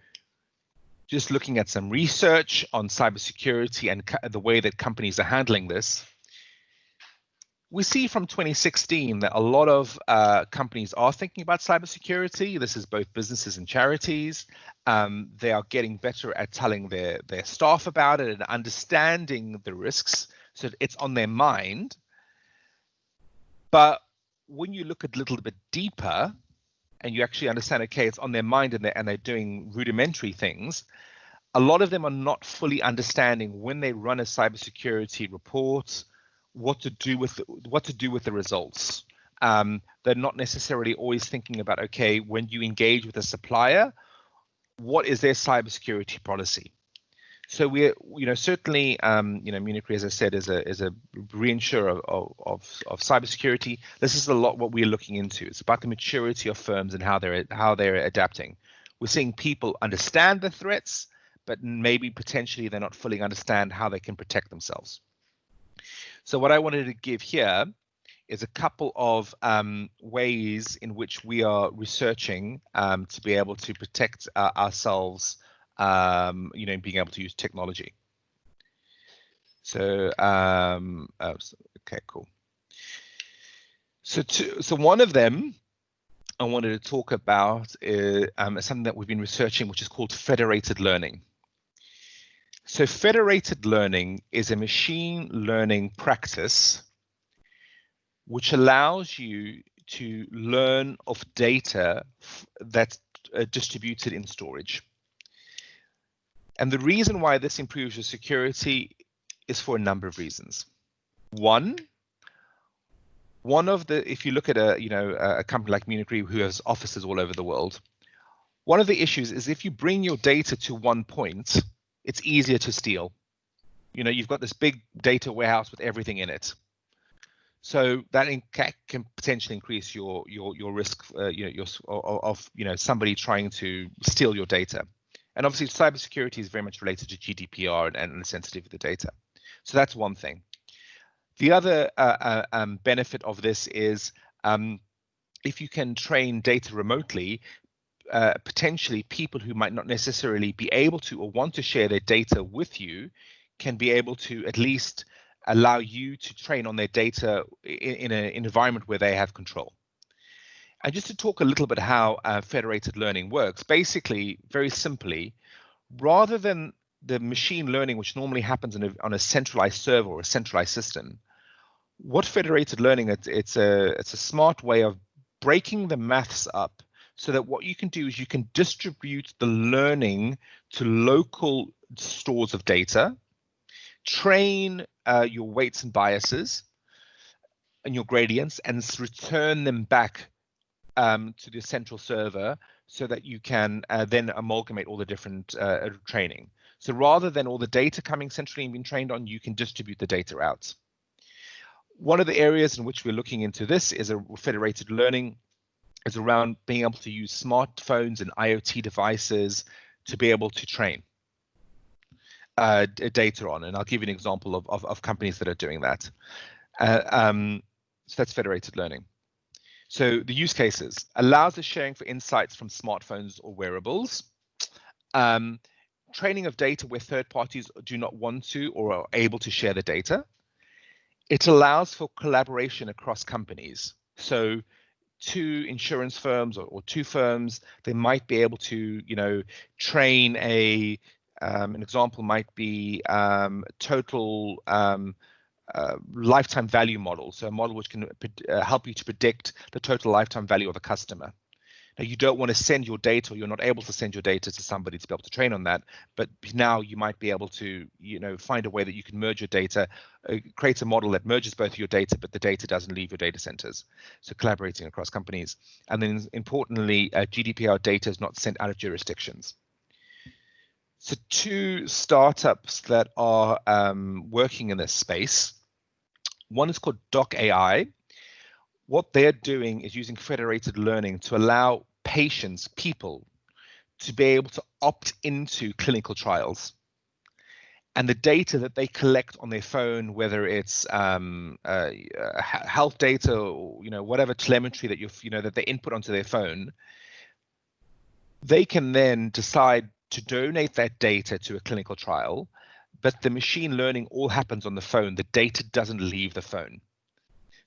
Speaker 2: just looking at some research on cybersecurity and the way that companies are handling this, we see from 2016 that a lot of companies are thinking about cybersecurity. This is both businesses and charities. They are getting better at telling their staff about it and understanding the risks, so it's on their mind. But when you look a little bit deeper and you actually understand, okay, it's on their mind and they're doing rudimentary things, a lot of them are not fully understanding when they run a cybersecurity report, what to do with the results. They're not necessarily always thinking about, okay, when you engage with a supplier, what is their cybersecurity policy? So we're, certainly, MunichRE, as I said, is a reinsurer of cybersecurity. This is a lot what we're looking into. It's about the maturity of firms and how they're adapting. We're seeing people understand the threats, but maybe potentially they're not fully understand how they can protect themselves. So what I wanted to give here is a couple of ways in which we are researching to be able to protect ourselves, being able to use technology. So, okay, cool. So one of them I wanted to talk about is something that we've been researching, which is called federated learning. So federated learning is a machine learning practice which allows you to learn of data that's distributed in storage. And the reason why this improves your security is for a number of reasons. One of the, if you look at a company like MunichRE who has offices all over the world, one of the issues is if you bring your data to one point, it's easier to steal. You've got this big data warehouse with everything in it. So that can potentially increase your risk, of somebody trying to steal your data. And obviously, cybersecurity is very much related to GDPR and the sensitivity of the data. So that's one thing. The other benefit of this is if you can train data remotely, potentially people who might not necessarily be able to or want to share their data with you can be able to at least allow you to train on their data in an environment where they have control. And just to talk a little bit how federated learning works, basically, very simply, rather than the machine learning, which normally happens on a centralized server or a centralized system, what federated learning, it's a smart way of breaking the maths up so that what you can do is you can distribute the learning to local stores of data, train your weights and biases and your gradients, and return them back to the central server so that you can then amalgamate all the different training. So rather than all the data coming centrally and being trained on, you can distribute the data out. One of the areas in which we're looking into this is a federated learning is around being able to use smartphones and IoT devices to be able to train data on. And I'll give you an example of companies that are doing that. So that's federated learning. So the use cases allows the sharing for insights from smartphones or wearables. Training of data where third parties do not want to or are able to share the data. It allows for collaboration across companies. So two insurance firms or two firms, they might be able to, train an example might be total lifetime value model. So a model which can help you to predict the total lifetime value of a customer. Now, you don't want to send your data, or you're not able to send your data to somebody to be able to train on that. But now you might be able to, find a way that you can merge your data, create a model that merges both your data, but the data doesn't leave your data centers. So collaborating across companies. And then importantly, GDPR data is not sent out of jurisdictions. So two startups that are working in this space. One is called Doc AI. What they're doing is using federated learning to allow people to be able to opt into clinical trials. And the data that they collect on their phone, whether it's health data or whatever telemetry that that they input onto their phone, they can then decide to donate that data to a clinical trial, but the machine learning all happens on the phone. The data doesn't leave the phone.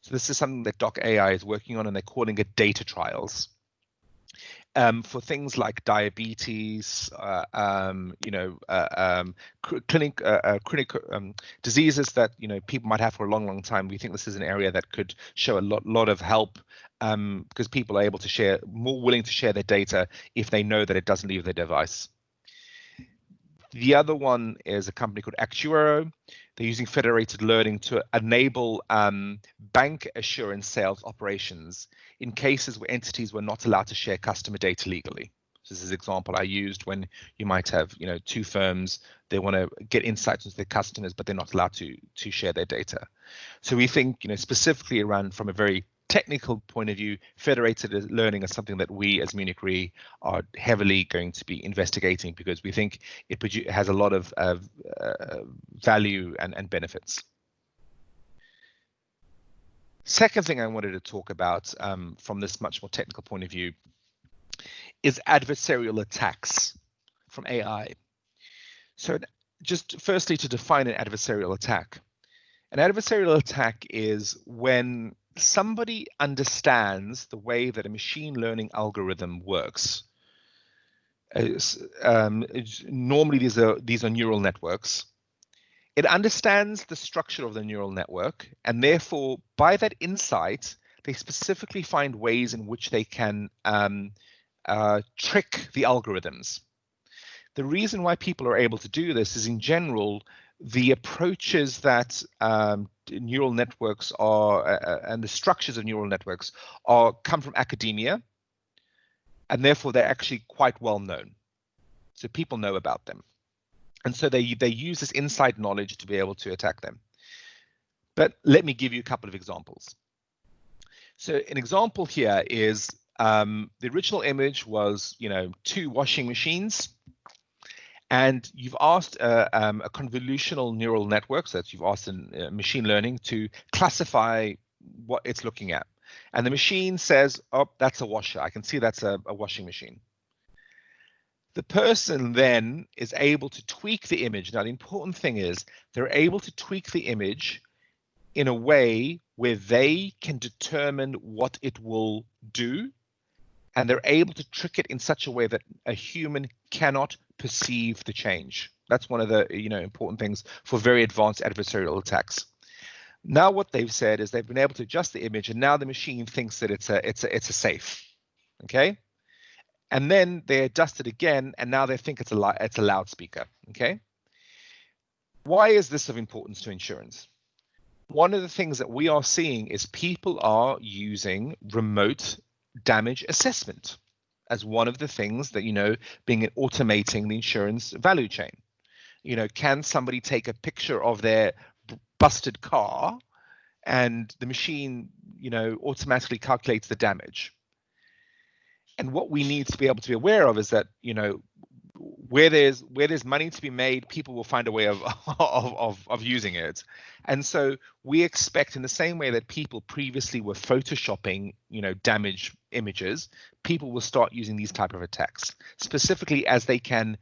Speaker 2: So this is something that Doc AI is working on, and they're calling it data trials. For things like diabetes, chronic diseases that people might have for a long time. We think this is an area that could show a lot of help because people are more willing to share their data if they know that it doesn't leave their device. The other one is a company called MunichRE. They're using federated learning to enable bank assurance sales operations in cases where entities were not allowed to share customer data legally. So this is an example I used when you might have, two firms, they want to get insights into their customers, but they're not allowed to share their data. So we think, specifically around from a very technical point of view, federated learning is something that we as MunichRE are heavily going to be investigating because we think it has a lot of value and benefits. Second thing I wanted to talk about from this much more technical point of view is adversarial attacks from AI. So just firstly, to define an adversarial attack. An adversarial attack is when somebody understands the way that a machine learning algorithm works. Normally, these are neural networks. It understands the structure of the neural network, and therefore, by that insight, they specifically find ways in which they can trick the algorithms. The reason why people are able to do this is, in general, the approaches that neural networks are and the structures of neural networks come from academia, and therefore they're actually quite well known. So people know about them, and so they use this inside knowledge to be able to attack them. But let me give you a couple of examples. So an example here is the original image was, 2 washing machines. And you've asked a convolutional neural network, so you've asked machine learning to classify what it's looking at. And the machine says, oh, that's a washer. I can see that's a washing machine. The person then is able to tweak the image. Now, the important thing is they're able to tweak the image in a way where they can determine what it will do, and they're able to trick it in such a way that a human cannot perceive the change. That's one of the important things for very advanced adversarial attacks. Now what they've said is they've been able to adjust the image, and now the machine thinks that it's a safe. Okay, and then they adjust it again, and now they think it's a loudspeaker. Okay, why is this of importance to insurance? One of the things that we are seeing is people are using remote damage assessment as one of the things that, being automating the insurance value chain. Can somebody take a picture of their busted car and the machine, automatically calculates the damage? And what we need to be able to be aware of is that, where there's money to be made, people will find a way of using it. And so we expect, in the same way that people previously were photoshopping, damaged images, people will start using these type of attacks, specifically as they can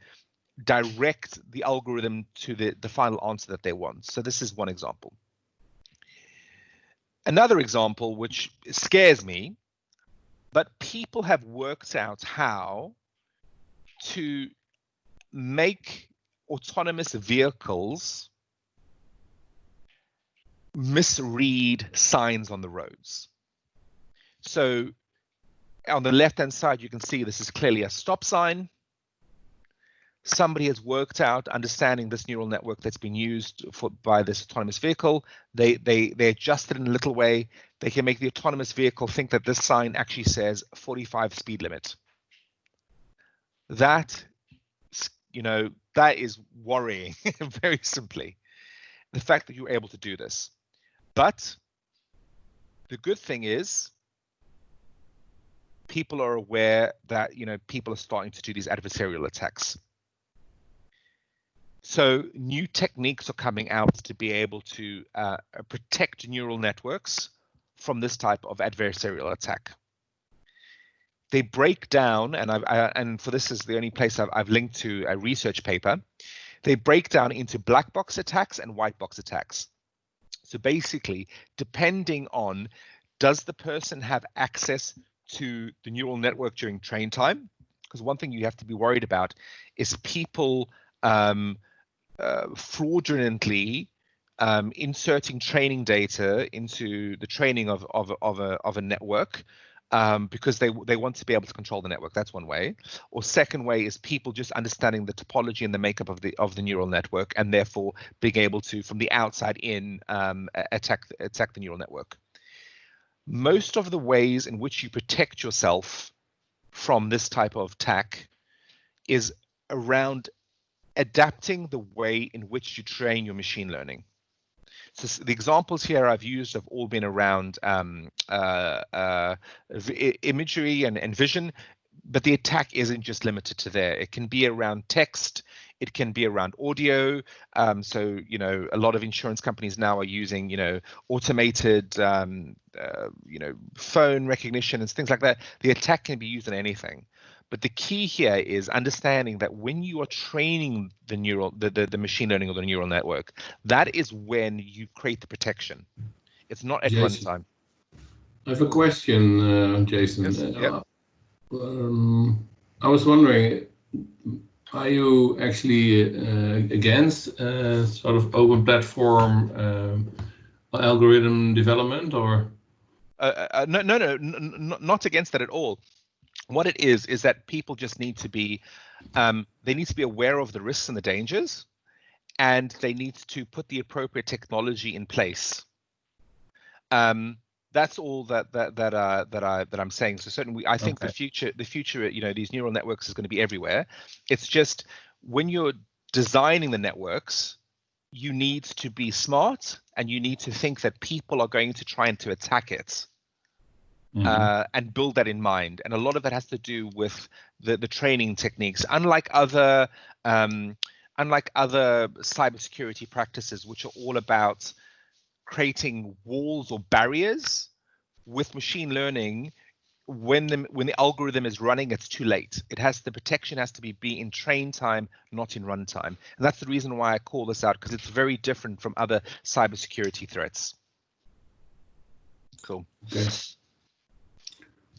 Speaker 2: direct the algorithm to the final answer that they want. So this is one example. Another example, which scares me, but people have worked out how to make autonomous vehicles misread signs on the roads. So on the left-hand side, you can see this is clearly a stop sign. Somebody has worked out, understanding this neural network that's been used by this autonomous vehicle. They adjust it in a little way. They can make the autonomous vehicle think that this sign actually says 45 speed limit. That is worrying, very simply, the fact that you're able to do this. But the good thing is people are aware that, people are starting to do these adversarial attacks. So new techniques are coming out to be able to protect neural networks from this type of adversarial attack. They break down, and for this is the only place I've linked to a research paper. They break down into black box attacks and white box attacks. So basically, depending on, does the person have access to the neural network during train time? Because one thing you have to be worried about is people fraudulently inserting training data into the training of a network, because they want to be able to control the network. That's one way. Or second way is people just understanding the topology and the makeup of the neural network, and therefore being able to, from the outside in, attack the neural network. Most of the ways in which you protect yourself from this type of attack is around adapting the way in which you train your machine learning. So the examples here I've used have all been around imagery and vision, but the attack isn't just limited to there. It can be around text, it can be around audio. So, you know, a lot of insurance companies now are using, you know, automated, you know, phone recognition and things like that. The attack can be used on anything. But the key here is understanding that when you are training the machine learning or the neural network, that is when you create the protection. It's not at runtime.
Speaker 1: I have a question, Jason.
Speaker 2: Yes, yep.
Speaker 1: I was wondering, are you actually against sort of open platform algorithm development, or?
Speaker 2: No, not against that at all. What it is that people just need to be, they need to be aware of the risks and the dangers, and they need to put the appropriate technology in place. That's all that I'm saying. So certainly, I think the future, you know, these neural networks is going to be everywhere. It's just when you're designing the networks, you need to be smart, and you need to think that people are going to try and to attack it. And build that in mind, and a lot of that has to do with the training techniques. Unlike other cybersecurity practices, which are all about creating walls or barriers, with machine learning, when the algorithm is running, it's too late. The protection has to be in train time, not in runtime, and that's the reason why I call this out, because it's very different from other cybersecurity threats. Cool.
Speaker 1: Okay.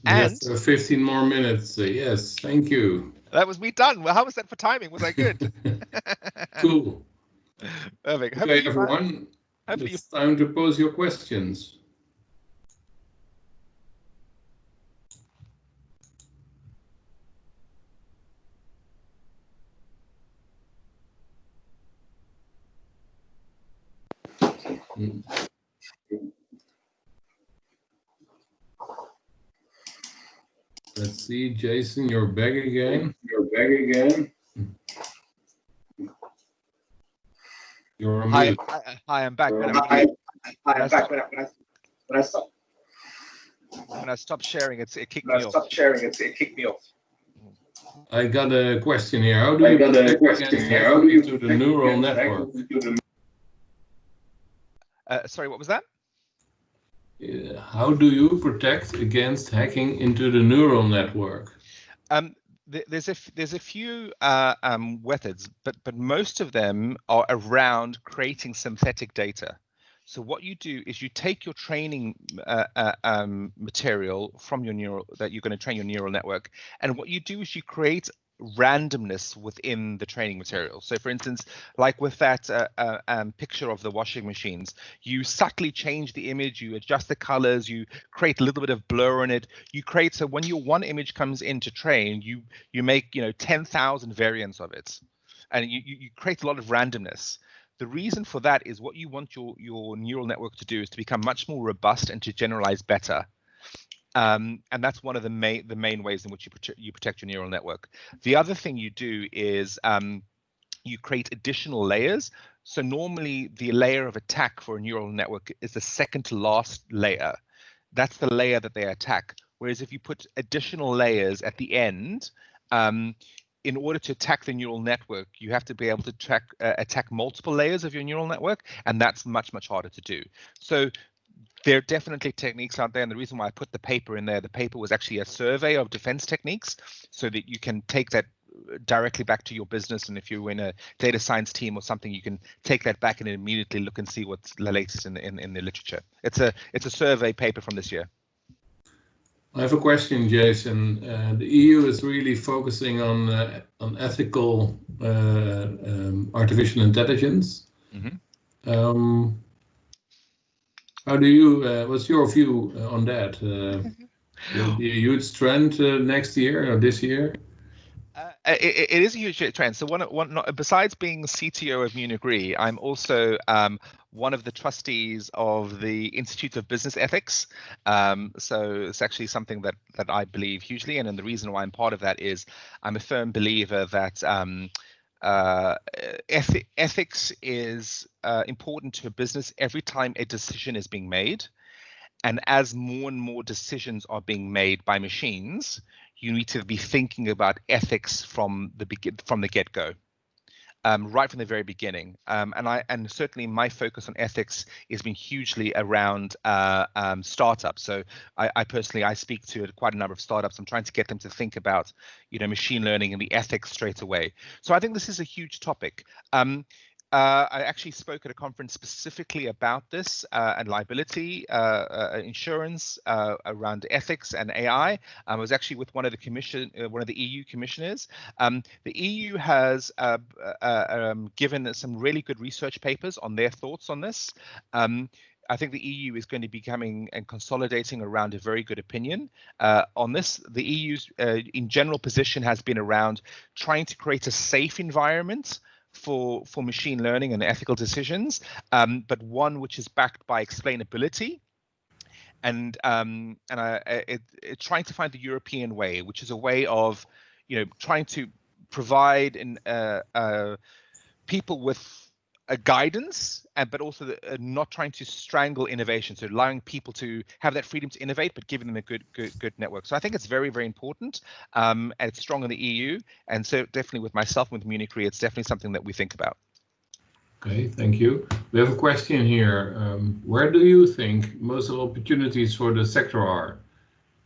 Speaker 2: And
Speaker 1: 15 more minutes. Yes, thank you.
Speaker 2: That was me done. Well, how was that for timing? Was I good?
Speaker 1: Cool.
Speaker 2: Perfect.
Speaker 1: Okay, everyone, it's time to pose your questions. Let's see, Jason, you're back again. You're on mute.
Speaker 2: Hi, I'm back. When I stopped sharing, it kicked me off.
Speaker 1: I got a question here. How do you protect against hacking into the neural network?
Speaker 2: Sorry, what was that?
Speaker 1: How do you protect against hacking into the neural network?
Speaker 2: There's a few methods, but most of them are around creating synthetic data. So what you do is you take your training material from your that you're going to train your neural network, and what you do is you create randomness within the training material. So for instance, like with that picture of the washing machines, you subtly change the image, you adjust the colors, you create a little bit of blur in it. You create, so when your one image comes in to train, you make 10,000 variants of it, and you create a lot of randomness. The reason for that is what you want your neural network to do is to become much more robust and to generalize better. And that's one of the main ways in which you protect your neural network. The other thing you do is you create additional layers. So normally the layer of attack for a neural network is the second to last layer. That's the layer that they attack. Whereas if you put additional layers at the end, in order to attack the neural network, you have to be able to attack multiple layers of your neural network, and that's much harder to do. So there are definitely techniques out there, and the reason why I put the paper in there, the paper was actually a survey of defense techniques, so that you can take that directly back to your business, and if you're in a data science team or something, you can take that back and immediately look and see what's the latest in the literature. It's a survey paper from this year.
Speaker 1: I have a question, Jason. The EU is really focusing on ethical artificial intelligence.
Speaker 2: Mm-hmm.
Speaker 1: How do you? What's your view on that? The huge trend next year or this year?
Speaker 2: It is a huge trend. So besides being CTO of MunichRE, I'm also one of the trustees of the Institute of Business Ethics. So it's actually something that I believe hugely in, and the reason why I'm part of that is I'm a firm believer that ethics is important to a business every time a decision is being made. And as more and more decisions are being made by machines, you need to be thinking about ethics from the get-go, right from the very beginning. And certainly my focus on ethics has been hugely around startups. So I personally speak to quite a number of startups. I'm trying to get them to think about, machine learning and the ethics straight away. So I think this is a huge topic. I actually spoke at a conference specifically about this and liability insurance around ethics and AI. I was actually with one of the EU commissioners. The EU has given some really good research papers on their thoughts on this. I think the EU is going to be coming and consolidating around a very good opinion on this. The EU's in general position has been around trying to create a safe environment for machine learning and ethical decisions, but one which is backed by explainability and trying to find the European way, which is a way of trying to provide people with a guidance, but also not trying to strangle innovation. So allowing people to have that freedom to innovate, but giving them a good network. So I think it's very, very important, and it's strong in the EU. And so definitely with myself, with MunichRE, it's definitely something that we think about.
Speaker 1: Okay, thank you. We have a question here. Where do you think most of the opportunities for the sector are,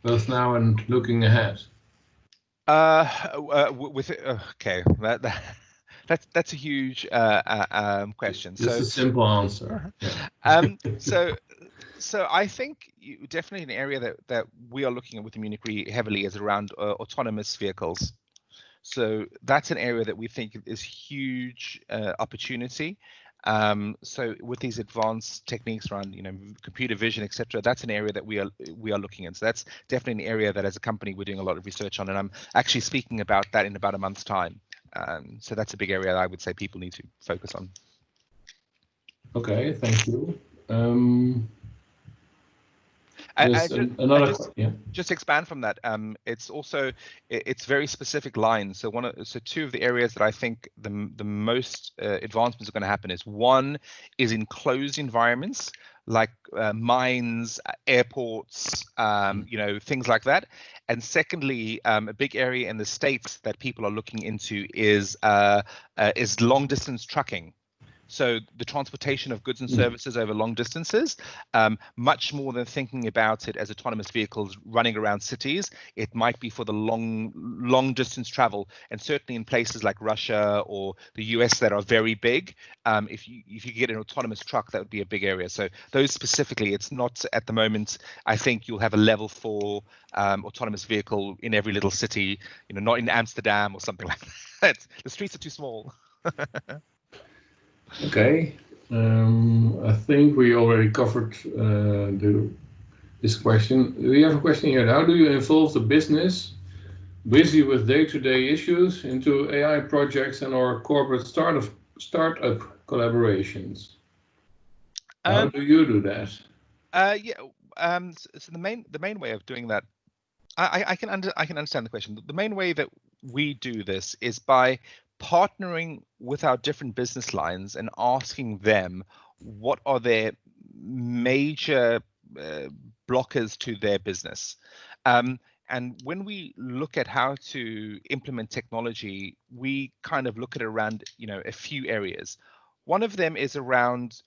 Speaker 1: both now and looking ahead?
Speaker 2: Okay, that's a huge question.
Speaker 1: Just a simple answer. Yeah.
Speaker 2: So I think definitely an area that we are looking at with the MunichRE heavily is around autonomous vehicles. So that's an area that we think is huge opportunity. So with these advanced techniques around computer vision, etc., that's an area that we are looking in. So that's definitely an area that as a company we're doing a lot of research on, and I'm actually speaking about that in about a month's time. So that's a big area that I would say people need to focus on.
Speaker 1: Okay, thank you.
Speaker 2: Just expand from that. It's very specific lines. So two of the areas that I think the most advancements are going to happen is one is in closed environments like mines, airports, things like that. And secondly, a big area in the States that people are looking into is long distance trucking. So the transportation of goods and services over long distances, much more than thinking about it as autonomous vehicles running around cities, it might be for the long distance travel. And certainly in places like Russia or the US that are very big, if you get an autonomous truck, that would be a big area. So those specifically, it's not at the moment. I think you'll have a level 4 autonomous vehicle in every little city, not in Amsterdam or something like that. The streets are too small.
Speaker 1: Okay, I think we already covered this question. We have a question here. How do you involve the business busy with day-to-day issues into AI projects and or corporate startup collaborations? How do you do that?
Speaker 2: So the main way of doing that, I can understand the question. The main way that we do this is by partnering with our different business lines and asking them what are their major blockers to their business. And when we look at how to implement technology, we kind of look at around a few areas. One of them is around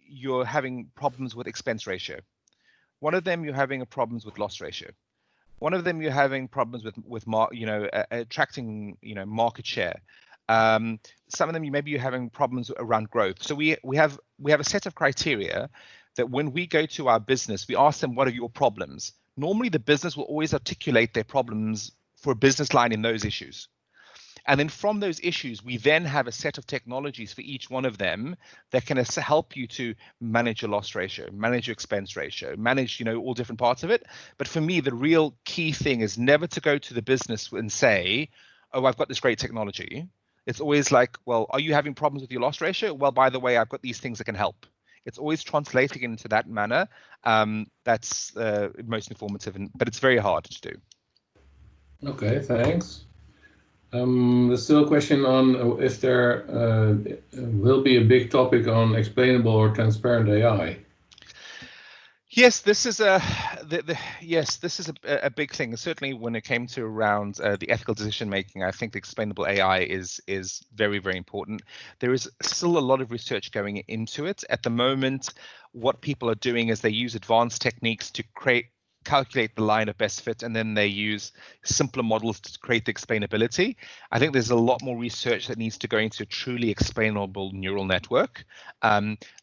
Speaker 2: you're having problems with expense ratio. One of them you're having problems with loss ratio. One of them you're having problems with attracting market share. Some of them maybe you're having problems around growth. So we have a set of criteria that when we go to our business, we ask them, what are your problems? Normally the business will always articulate their problems for a business line in those issues. And then from those issues, we then have a set of technologies for each one of them that can help you to manage your loss ratio, manage your expense ratio, manage, all different parts of it. But for me, the real key thing is never to go to the business and say, oh, I've got this great technology. It's always like, well, are you having problems with your loss ratio? Well, by the way, I've got these things that can help. It's always translating into that manner. That's most informative, but it's very hard to do.
Speaker 1: Okay, thanks. There's still a question on if there will be a big topic on explainable or transparent AI.
Speaker 2: Yes, this is a big thing. Certainly, when it came to around the ethical decision making, I think the explainable AI is very, very important. There is still a lot of research going into it at the moment. What people are doing is they use advanced techniques to calculate the line of best fit, and then they use simpler models to create the explainability. I think there's a lot more research that needs to go into a truly explainable neural network.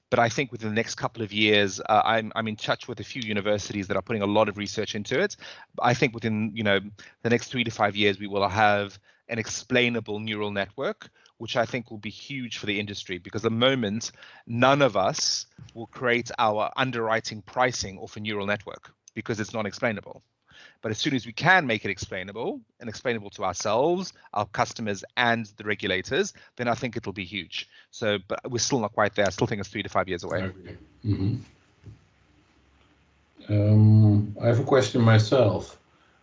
Speaker 2: But I think within the next couple of years, I'm in touch with a few universities that are putting a lot of research into it. I think within the next 3 to 5 years, we will have an explainable neural network, which I think will be huge for the industry, because at the moment, none of us will create our underwriting pricing off a neural network because it's not explainable. But as soon as we can make it explainable and explainable to ourselves, our customers, and the regulators, then I think it'll be huge. So, but we're still not quite there. I still think it's 3 to 5 years away.
Speaker 1: Okay. Mm-hmm. I have a question myself.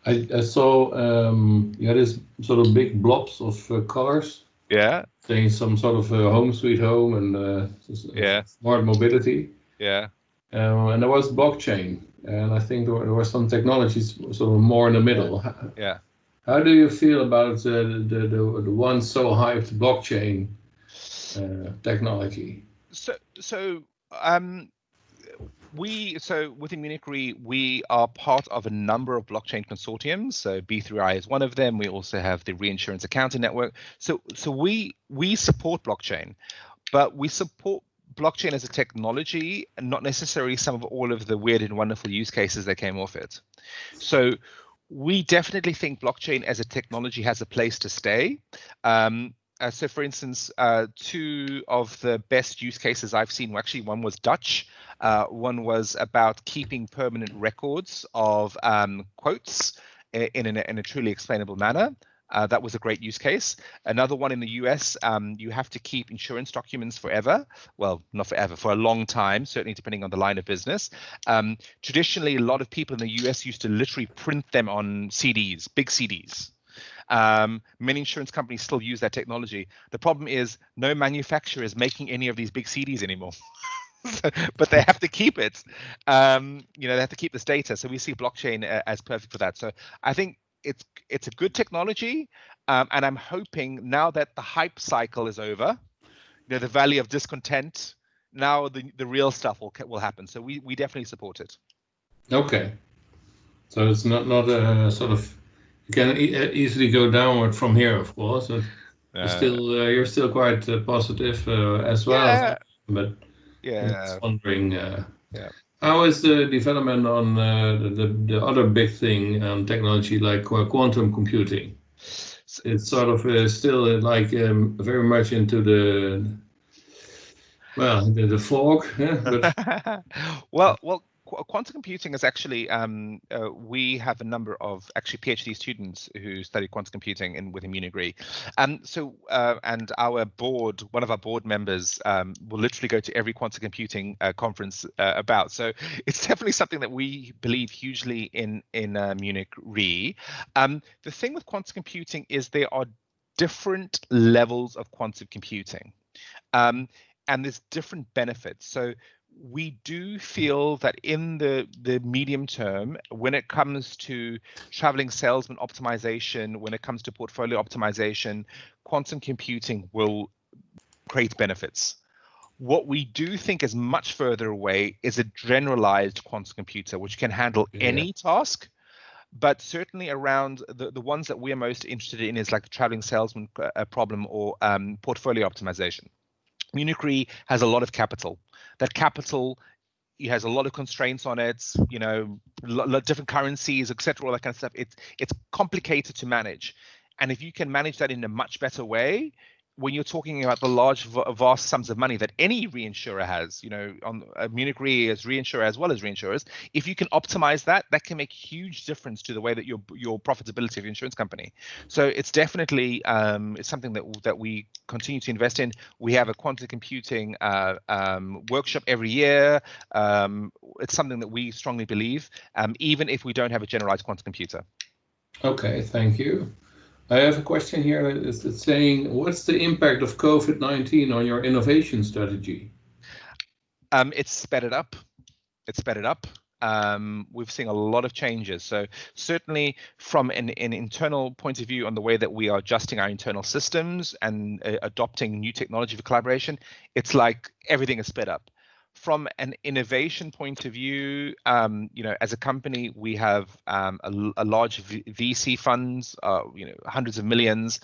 Speaker 1: I saw you had this sort of big blobs of colors.
Speaker 2: Yeah.
Speaker 1: Saying some sort of home sweet home and smart mobility.
Speaker 2: Yeah.
Speaker 1: And there was blockchain, and I think there were some technologies sort of more in the middle.
Speaker 2: Yeah.
Speaker 1: How do you feel about the one so hyped blockchain technology?
Speaker 2: So within MunichRE, we are part of a number of blockchain consortiums. So B3I is one of them. We also have the Reinsurance Accounting Network. So we support blockchain, but we support blockchain as a technology and not necessarily all of the weird and wonderful use cases that came off it. So we definitely think blockchain as a technology has a place to stay. So for instance, 2 of the best use cases I've seen, actually one was Dutch. One was about keeping permanent records of quotes in a truly explainable manner. That was a great use case. Another one in the US, you have to keep insurance documents forever. Well, not forever, for a long time, certainly depending on the line of business. Traditionally, a lot of people in the US used to literally print them on CDs, big CDs. Many insurance companies still use that technology. The problem is no manufacturer is making any of these big CDs anymore. But they have to keep it. They have to keep this data. So we see blockchain as perfect for that. So I think it's a good technology, and I'm hoping now that the hype cycle is over, the valley of discontent, now the real stuff will happen. So we definitely support it.
Speaker 1: Okay, so it's not a sort of, you can easily go downward from here, of course. You're still quite positive as well.
Speaker 2: Yeah.
Speaker 1: But
Speaker 2: yeah,
Speaker 1: I'm just wondering. How is the development on the other big thing technology like quantum computing? It's sort of still like very much into the fog. But
Speaker 2: well, quantum computing is actually we have a number of actually PhD students who study quantum computing within MunichRE. And our board, one of our board members, will literally go to every quantum computing conference about. So it's definitely something that we believe hugely in MunichRE. The thing with quantum computing is there are different levels of quantum computing. And there's different benefits. So we do feel that in the medium term, when it comes to traveling salesman optimization, when it comes to portfolio optimization, quantum computing will create benefits. What we do think is much further away is a generalized quantum computer, which can handle any task. But certainly around the ones that we are most interested in is like the traveling salesman problem or portfolio optimization. MunichRE has a lot of capital. That capital has a lot of constraints on it, different currencies, etc., all that kind of stuff. It's complicated to manage. And if you can manage that in a much better way, when you're talking about the large, vast sums of money that any reinsurer has, on MunichRE as reinsurer as well as reinsurers, if you can optimize that, that can make huge difference to the way that your profitability of your insurance company. So it's definitely it's something that we continue to invest in. We have a quantum computing workshop every year. It's something that we strongly believe, even if we don't have a generalized quantum computer.
Speaker 1: Okay, thank you. I have a question here. It's saying, what's the impact of COVID-19 on your innovation strategy?
Speaker 2: It's sped it up. We've seen a lot of changes. So certainly from an internal point of view on the way that we are adjusting our internal systems and adopting new technology for collaboration, it's like everything is sped up. From an innovation point of view, as a company, we have a large VC funds, hundreds of millions.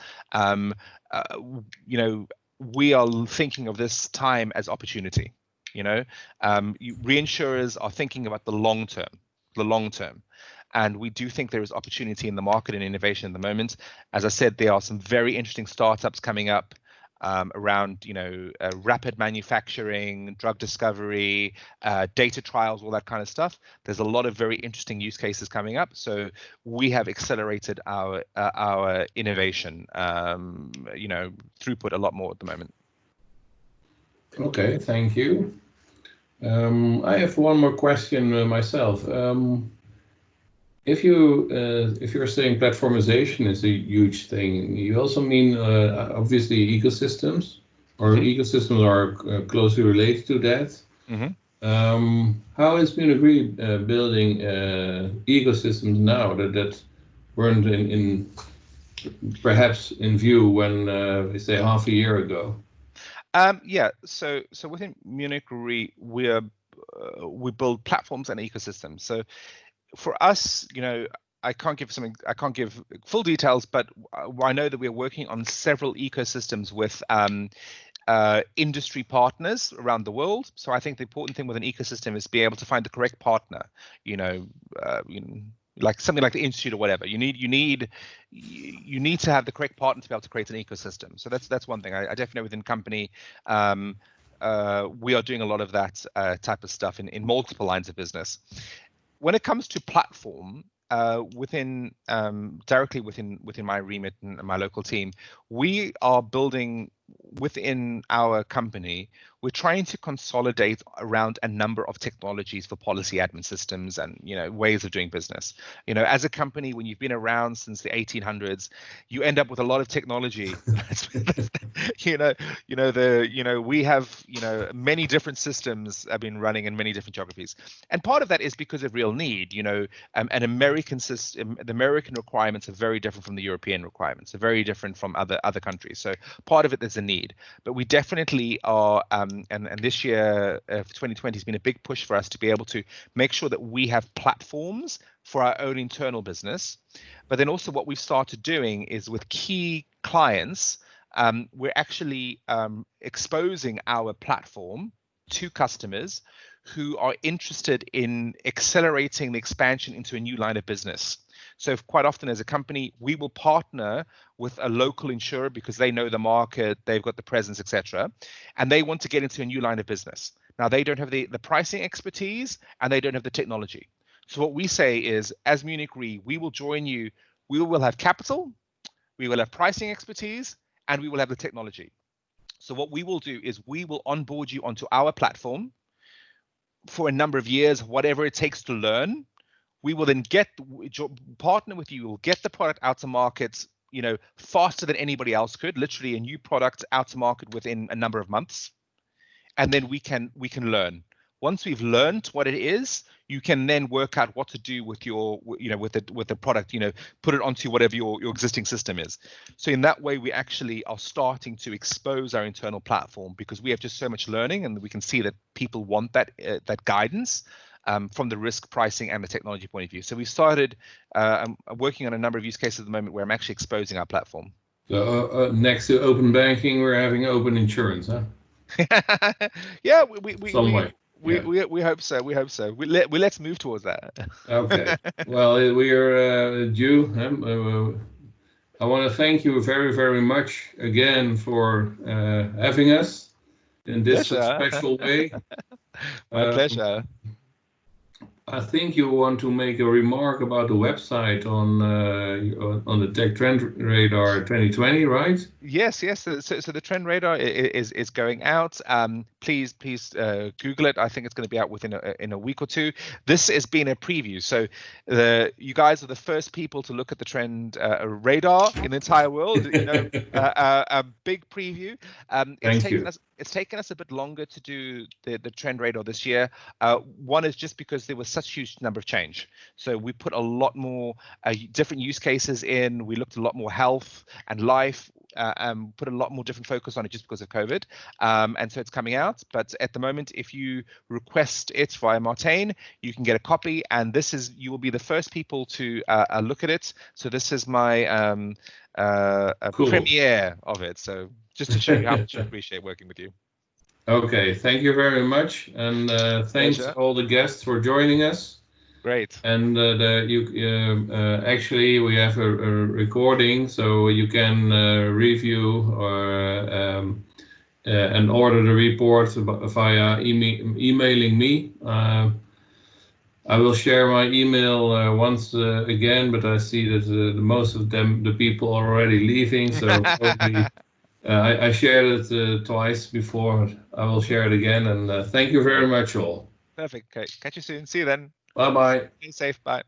Speaker 2: We are thinking of this time as opportunity. Reinsurers are thinking about the long term. And we do think there is opportunity in the market and innovation at the moment. As I said, there are some very interesting startups coming up around, rapid manufacturing, drug discovery, data trials, all that kind of stuff. There's a lot of very interesting use cases coming up. So we have accelerated our innovation, throughput a lot more at the moment.
Speaker 1: Okay, thank you. I have one more question myself. If you're saying platformization is a huge thing, you also mean obviously ecosystems, or ecosystems are closely related to that. How is MunichRE building ecosystems now that weren't in perhaps in view when we say half a year ago?
Speaker 2: So within MunichRE, we build platforms and ecosystems. So for us, I can't give full details, but I know that we're working on several ecosystems with industry partners around the world. So I think the important thing with an ecosystem is to be able to find the correct partner. Like something like the institute or whatever. You need to have the correct partner to be able to create an ecosystem. So that's one thing. I definitely know within company, we are doing a lot of that type of stuff in multiple lines of business. When it comes to platform, directly within my remit and my local team, we are building within our company. We're trying to consolidate around a number of technologies for policy admin systems and ways of doing business. As a company, when you've been around since the 1800s, you end up with a lot of technology. We have many different systems have been running in many different geographies, and part of that is because of real need. An American system, the American requirements are very different from the European requirements. They're very different from other countries. So part of it there's a need, but we definitely are. And this year, 2020 has been a big push for us to be able to make sure that we have platforms for our own internal business. But then also what we've started doing is with key clients, we're actually exposing our platform to customers who are interested in accelerating the expansion into a new line of business. So quite often as a company, we will partner with a local insurer because they know the market, they've got the presence, etc. And they want to get into a new line of business. Now, they don't have the pricing expertise and they don't have the technology. So what we say is, as MunichRE, we will join you. We will have capital, we will have pricing expertise, and we will have the technology. So what we will do is we will onboard you onto our platform for a number of years, whatever it takes to learn. We will then partner with you. We'll get the product out to market, faster than anybody else could. Literally, a new product out to market within a number of months, and then we can learn. Once we've learned what it is, you can then work out what to do with your, with the product. Put it onto whatever your existing system is. So in that way, we actually are starting to expose our internal platform because we have just so much learning, and we can see that people want that guidance. From the risk pricing and the technology point of view. So we started working on a number of use cases at the moment where I'm actually exposing our platform.
Speaker 1: So next to open banking, we're having open insurance, huh?
Speaker 2: Yeah, we hope so. We hope so. Let's move towards that.
Speaker 1: Okay. Well, we are due I want to thank you very, very much again for having us in this
Speaker 2: Pleasure.
Speaker 1: special way.
Speaker 2: My
Speaker 1: Uh,
Speaker 2: pleasure.
Speaker 1: I think you want to make a remark about the website on the Tech Trend Radar 2020, right?
Speaker 2: Yes, yes. So the trend radar is going out. Please Google it. I think it's going to be out within in a week or two. This has been a preview. So you guys are the first people to look at the trend radar in the entire world. A big preview.
Speaker 1: Thank you.
Speaker 2: It's taken us a bit longer to do the trend radar this year. One is just because there was such a huge number of change. So we put a lot more different use cases in. We looked a lot more health and life. Put a lot more different focus on it just because of COVID. And so it's coming out. But at the moment, if you request it via Martain, you can get a copy. And you will be the first people to look at it. So this is my
Speaker 1: Cool.
Speaker 2: premiere of it. So just to show you how much I appreciate working with you.
Speaker 1: Okay, thank you very much. And thanks
Speaker 2: Pleasure.
Speaker 1: all the guests for joining us.
Speaker 2: Great.
Speaker 1: And actually, we have a recording, so you can review and order the report via emailing me. I will share my email once again, but I see that the most of the people are already leaving, so probably I shared it twice before. I will share it again, and thank you very much all.
Speaker 2: Perfect. Okay. Catch you soon. See you then.
Speaker 1: Bye bye.
Speaker 2: Stay safe. Bye.